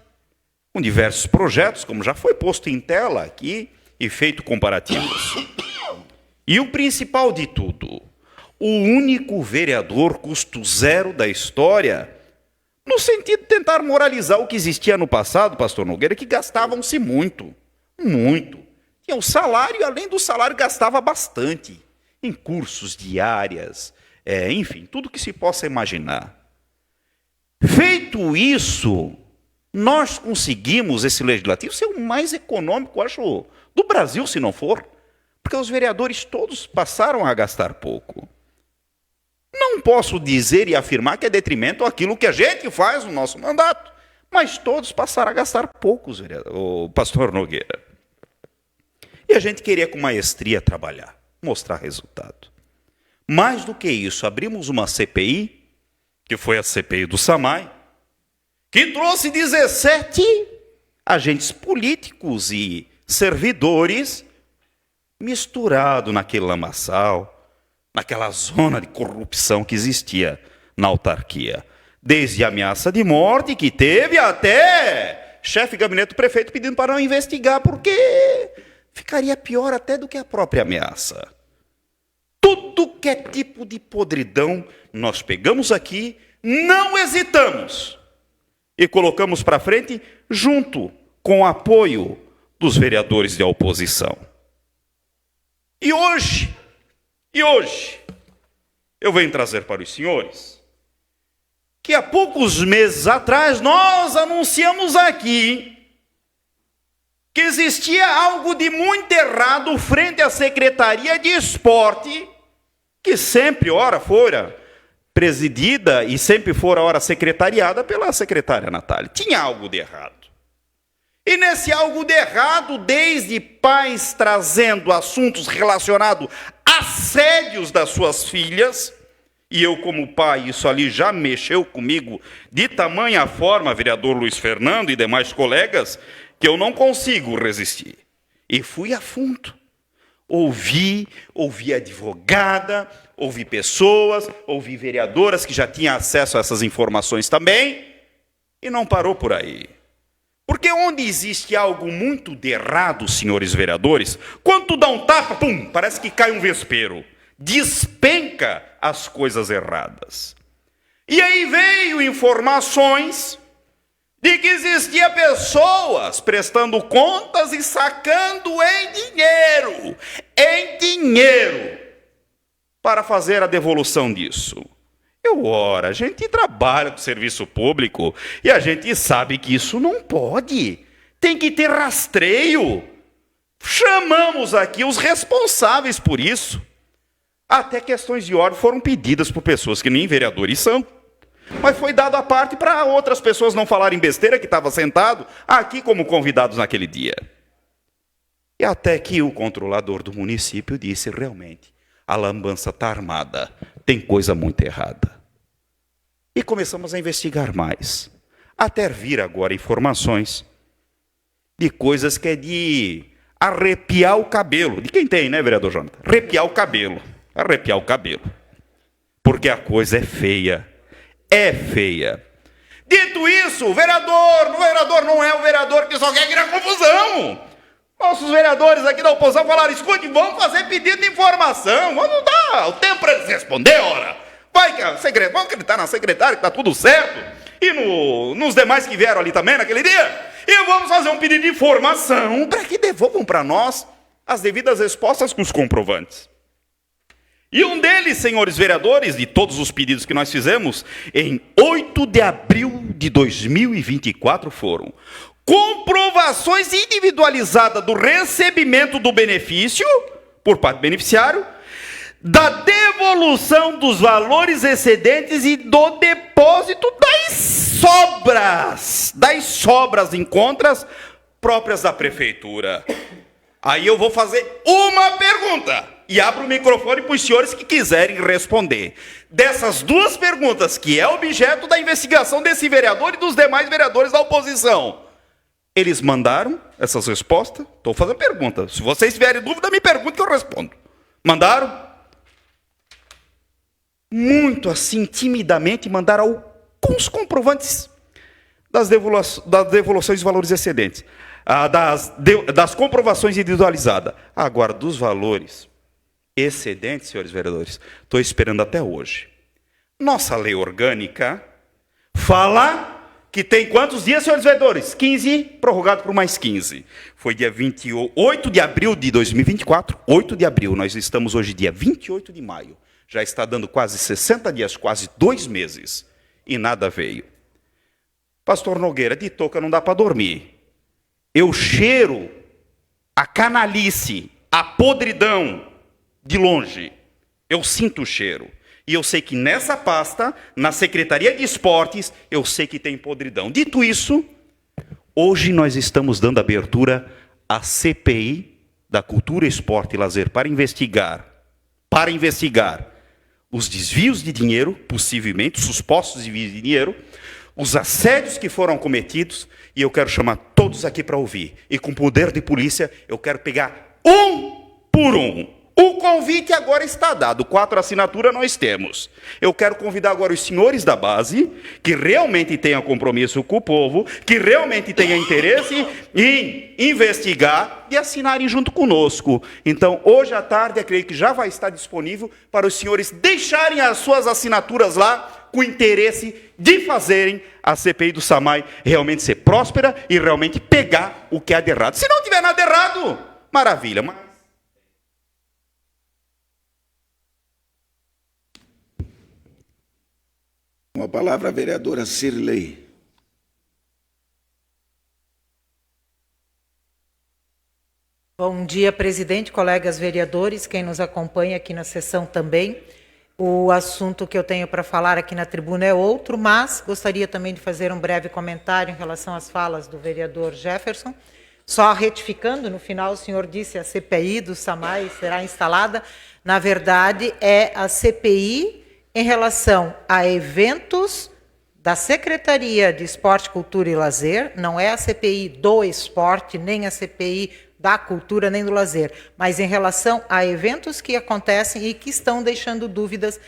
com diversos projetos, como já foi posto em tela aqui e feito comparativos. E o principal de tudo, o único vereador custo zero da história, no sentido de tentar moralizar o que existia no passado, pastor Nogueira, que gastavam-se muito, muito. Tinha o salário, e além do salário, gastava bastante em cursos, diárias, enfim, tudo que se possa imaginar. Feito isso, nós conseguimos esse legislativo ser o mais econômico, acho, do Brasil, se não for, porque os vereadores todos passaram a gastar pouco. Não posso dizer e afirmar que é detrimento àquilo que a gente faz no nosso mandato, mas todos passaram a gastar poucos, o pastor Nogueira. E a gente queria com maestria trabalhar, mostrar resultado. Mais do que isso, abrimos uma CPI, que foi a CPI do Samay, que trouxe 17 agentes políticos e servidores misturados naquele lamaçal, naquela zona de corrupção que existia na autarquia. Desde a ameaça de morte que teve até chefe de gabinete do prefeito pedindo para não investigar, porque ficaria pior até do que a própria ameaça. tudo que é tipo de podridão, nós pegamos aqui, não hesitamos e colocamos para frente junto com o apoio dos vereadores de oposição. E hoje, eu venho trazer para os senhores que há poucos meses atrás nós anunciamos aqui que existia algo de muito errado frente à Secretaria de Esporte, que sempre, ora, fora presidida e sempre fora, ora, secretariada pela secretária Natália. Tinha algo de errado. E nesse algo de errado, desde pais trazendo assuntos relacionados a assédios das suas filhas, e eu como pai, isso ali já mexeu comigo de tamanha forma, vereador Luiz Fernando e demais colegas, que eu não consigo resistir. E fui a fundo. Ouvi advogada, ouvi pessoas, ouvi vereadoras que já tinham acesso a essas informações também, e não parou por aí. Porque onde existe algo muito de errado, senhores vereadores, quando tu dá um tapa, pum, parece que cai um vespeiro. Despenca as coisas erradas. E aí veio informações de que existia pessoas prestando contas e sacando em dinheiro, para fazer a devolução disso. A gente trabalha com serviço público e a gente sabe que isso não pode. Tem que ter rastreio. Chamamos aqui os responsáveis por isso. Até questões de ordem foram pedidas por pessoas que nem vereadores são. Mas foi dado a parte para outras pessoas não falarem besteira, que estavam sentados aqui como convidados naquele dia. E até que o controlador do município disse, realmente, a lambança está armada, tem coisa muito errada. E começamos a investigar mais, até vir agora informações de coisas que é de arrepiar o cabelo. De quem tem, né, vereador Jonathan? Arrepiar o cabelo. Porque a coisa é feia. É feia. Dito isso, o vereador não é o vereador que só quer criar confusão. Nossos vereadores aqui da oposição falaram, escute, vamos fazer pedido de informação, vamos dar o tempo para eles responder, ora. Vamos acreditar na secretária que está tudo certo, e nos demais que vieram ali também naquele dia, e vamos fazer um pedido de informação para que devolvam para nós as devidas respostas com os comprovantes. E um deles, senhores vereadores, de todos os pedidos que nós fizemos, em 8 de abril de 2024 foram comprovações individualizadas do recebimento do benefício, por parte do beneficiário, da devolução dos valores excedentes e do depósito das sobras em contas próprias da prefeitura. Aí eu vou fazer uma pergunta e abro o microfone para os senhores que quiserem responder. Dessas duas perguntas, que é objeto da investigação desse vereador e dos demais vereadores da oposição, eles mandaram essas respostas? Estou fazendo pergunta. Se vocês tiverem dúvida, me perguntem que eu respondo. Mandaram? Muito assim, timidamente, mandaram alguns comprovantes das devoluções de valores excedentes. Das comprovações individualizadas. Agora, dos valores excedentes, senhores vereadores, estou esperando até hoje. Nossa lei orgânica fala que tem quantos dias, senhores vereadores? 15, prorrogado por mais 15. Foi dia 28 de abril de 2024, 8 de abril, nós estamos hoje dia 28 de maio. Já está dando quase 60 dias, quase 2 meses, e nada veio. Pastor Nogueira, de touca não dá para dormir. Eu cheiro a canalice, a podridão de longe. Eu sinto o cheiro. E eu sei que nessa pasta, na Secretaria de Esportes, eu sei que tem podridão. Dito isso, hoje nós estamos dando abertura à CPI da Cultura, Esporte e Lazer para investigar os desvios de dinheiro, possivelmente, os supostos desvios de dinheiro, os assédios que foram cometidos, e eu quero chamar todos aqui para ouvir. E com poder de polícia, eu quero pegar um por um O convite agora está dado, 4 assinaturas nós temos. Eu quero convidar agora os senhores da base, que realmente tenham compromisso com o povo, que realmente tenham interesse em investigar e assinarem junto conosco. Então, hoje à tarde, eu creio que já vai estar disponível para os senhores deixarem as suas assinaturas lá, com interesse de fazerem a CPI do SAMAI realmente ser próspera e realmente pegar o que há de errado. Se não tiver nada errado, maravilha. Com a palavra a vereadora Cirlei. Bom dia, presidente, colegas vereadores, quem nos acompanha aqui na sessão também. O assunto que eu tenho para falar aqui na tribuna é outro, mas gostaria também de fazer um breve comentário em relação às falas do vereador Jefferson. Só retificando, no final o senhor disse a CPI do SAMAI será instalada. Na verdade, é a CPI em relação a eventos da Secretaria de Esporte, Cultura e Lazer, não é a CPI do esporte, nem a CPI da cultura, nem do lazer, mas em relação a eventos que acontecem e que estão deixando dúvidas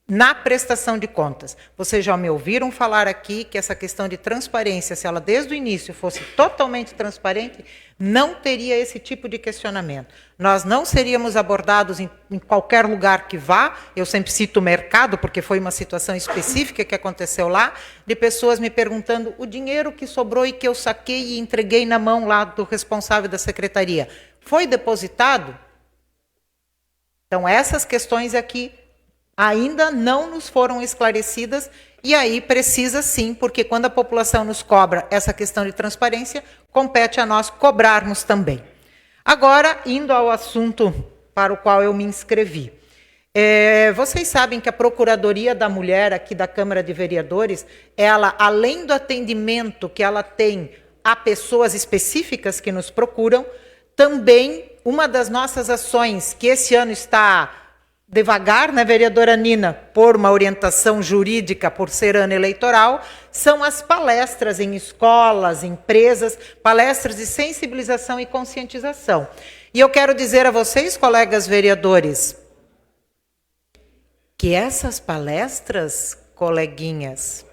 na prestação de contas. Vocês já me ouviram falar aqui que essa questão de transparência, se ela desde o início fosse totalmente transparente, não teria esse tipo de questionamento. Nós não seríamos abordados em qualquer lugar que vá, eu sempre cito o mercado, porque foi uma situação específica que aconteceu lá, de pessoas me perguntando o dinheiro que sobrou e que eu saquei e entreguei na mão lá do responsável da secretaria. Foi depositado? Então, essas questões aqui ainda não nos foram esclarecidas e aí precisa sim, porque quando a população nos cobra essa questão de transparência, compete a nós cobrarmos também. Agora, indo ao assunto para o qual eu me inscrevi. Vocês sabem que a Procuradoria da Mulher aqui da Câmara de Vereadores, ela, além do atendimento que ela tem a pessoas específicas que nos procuram, também uma das nossas ações, que esse ano está devagar, né, vereadora Nina, por uma orientação jurídica, por ser ano eleitoral, são as palestras em escolas, empresas, palestras de sensibilização e conscientização. E eu quero dizer a vocês, colegas vereadores, que essas palestras, coleguinhas,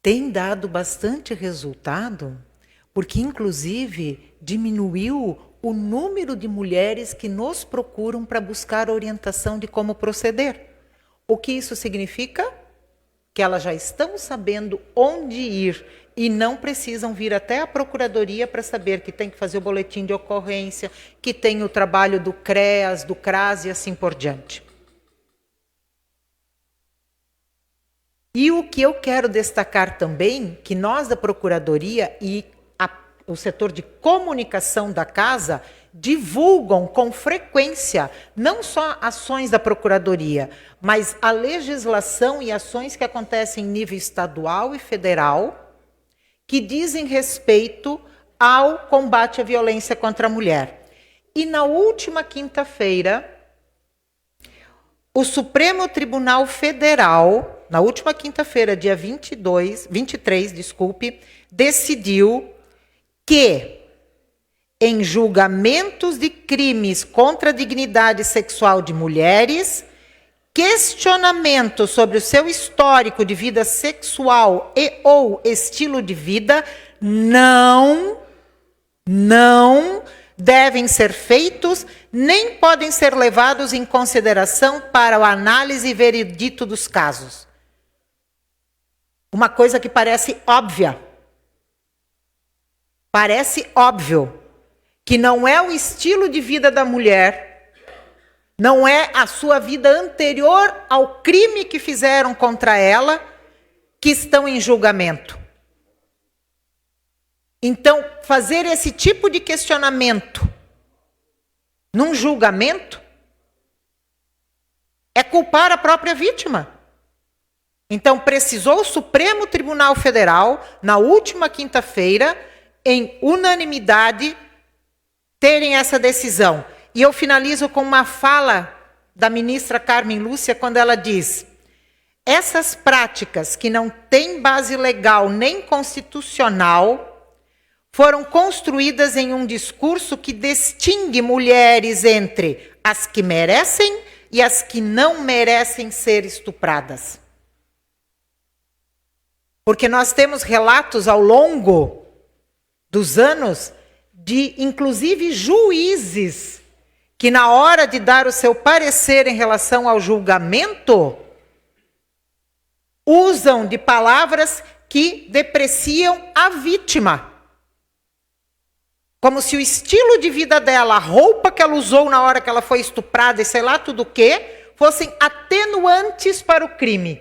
têm dado bastante resultado, porque, inclusive, diminuiu o número de mulheres que nos procuram para buscar orientação de como proceder. O que isso significa? Que elas já estão sabendo onde ir e não precisam vir até a Procuradoria para saber que tem que fazer o boletim de ocorrência, que tem o trabalho do CREAS, do CRAS e assim por diante. E o que eu quero destacar também, que nós da Procuradoria e o setor de comunicação da casa divulgam com frequência não só ações da Procuradoria, mas a legislação e ações que acontecem em nível estadual e federal que dizem respeito ao combate à violência contra a mulher. E na última quinta-feira, o Supremo Tribunal Federal, na última quinta-feira, dia 23, decidiu que, em julgamentos de crimes contra a dignidade sexual de mulheres, questionamentos sobre o seu histórico de vida sexual e ou estilo de vida não devem ser feitos, nem podem ser levados em consideração para a análise e veredito dos casos. Uma coisa que parece óbvia. Parece óbvio que não é o estilo de vida da mulher, não é a sua vida anterior ao crime que fizeram contra ela que estão em julgamento. Então, fazer esse tipo de questionamento num julgamento é culpar a própria vítima. Então, precisou o Supremo Tribunal Federal, na última quinta-feira, em unanimidade, terem essa decisão. E eu finalizo com uma fala da ministra Carmen Lúcia, quando ela diz: essas práticas que não têm base legal nem constitucional foram construídas em um discurso que distingue mulheres entre as que merecem e as que não merecem ser estupradas. Porque nós temos relatos ao longo dos anos de, inclusive, juízes que, na hora de dar o seu parecer em relação ao julgamento, usam de palavras que depreciam a vítima. Como se o estilo de vida dela, a roupa que ela usou na hora que ela foi estuprada e sei lá tudo o quê, fossem atenuantes para o crime.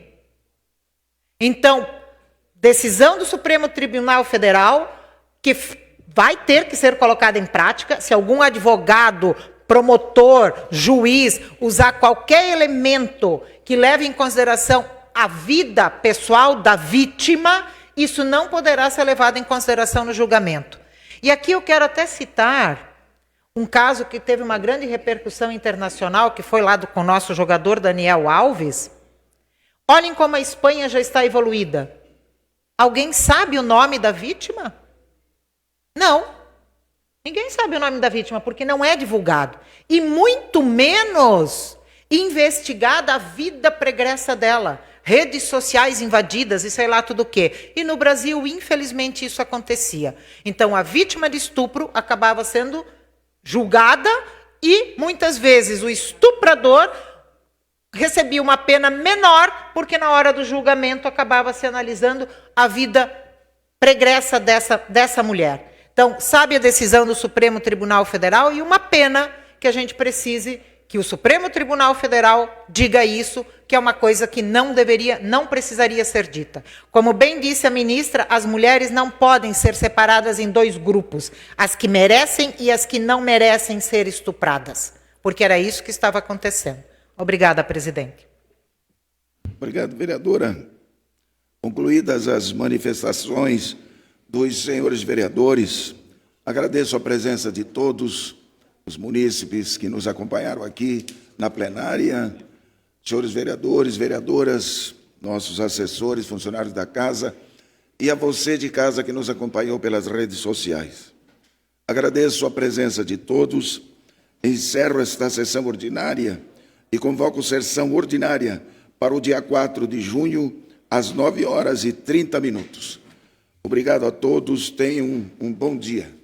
Então, decisão do Supremo Tribunal Federal, que vai ter que ser colocada em prática, se algum advogado, promotor, juiz, usar qualquer elemento que leve em consideração a vida pessoal da vítima, isso não poderá ser levado em consideração no julgamento. E aqui eu quero até citar um caso que teve uma grande repercussão internacional, que foi lá com o nosso jogador Daniel Alves. Olhem como a Espanha já está evoluída. Alguém sabe o nome da vítima? Não. Ninguém sabe o nome da vítima, porque não é divulgado. E muito menos investigada a vida pregressa dela. Redes sociais invadidas e sei lá tudo o quê. E no Brasil, infelizmente, isso acontecia. Então, a vítima de estupro acabava sendo julgada e, muitas vezes, o estuprador recebia uma pena menor, porque na hora do julgamento acabava se analisando a vida pregressa dessa mulher. Então, sabe a decisão do Supremo Tribunal Federal e uma pena que a gente precise que o Supremo Tribunal Federal diga isso, que é uma coisa que não precisaria ser dita. Como bem disse a ministra, as mulheres não podem ser separadas em dois grupos, as que merecem e as que não merecem ser estupradas, porque era isso que estava acontecendo. Obrigada, presidente. Obrigado, vereadora. Concluídas as manifestações dos senhores vereadores, agradeço a presença de todos os munícipes que nos acompanharam aqui na plenária, senhores vereadores, vereadoras, nossos assessores, funcionários da casa, e a você de casa que nos acompanhou pelas redes sociais. Agradeço a presença de todos, encerro esta sessão ordinária e convoco sessão ordinária para o dia 4 de junho, às 9h30. Obrigado a todos, tenham um bom dia.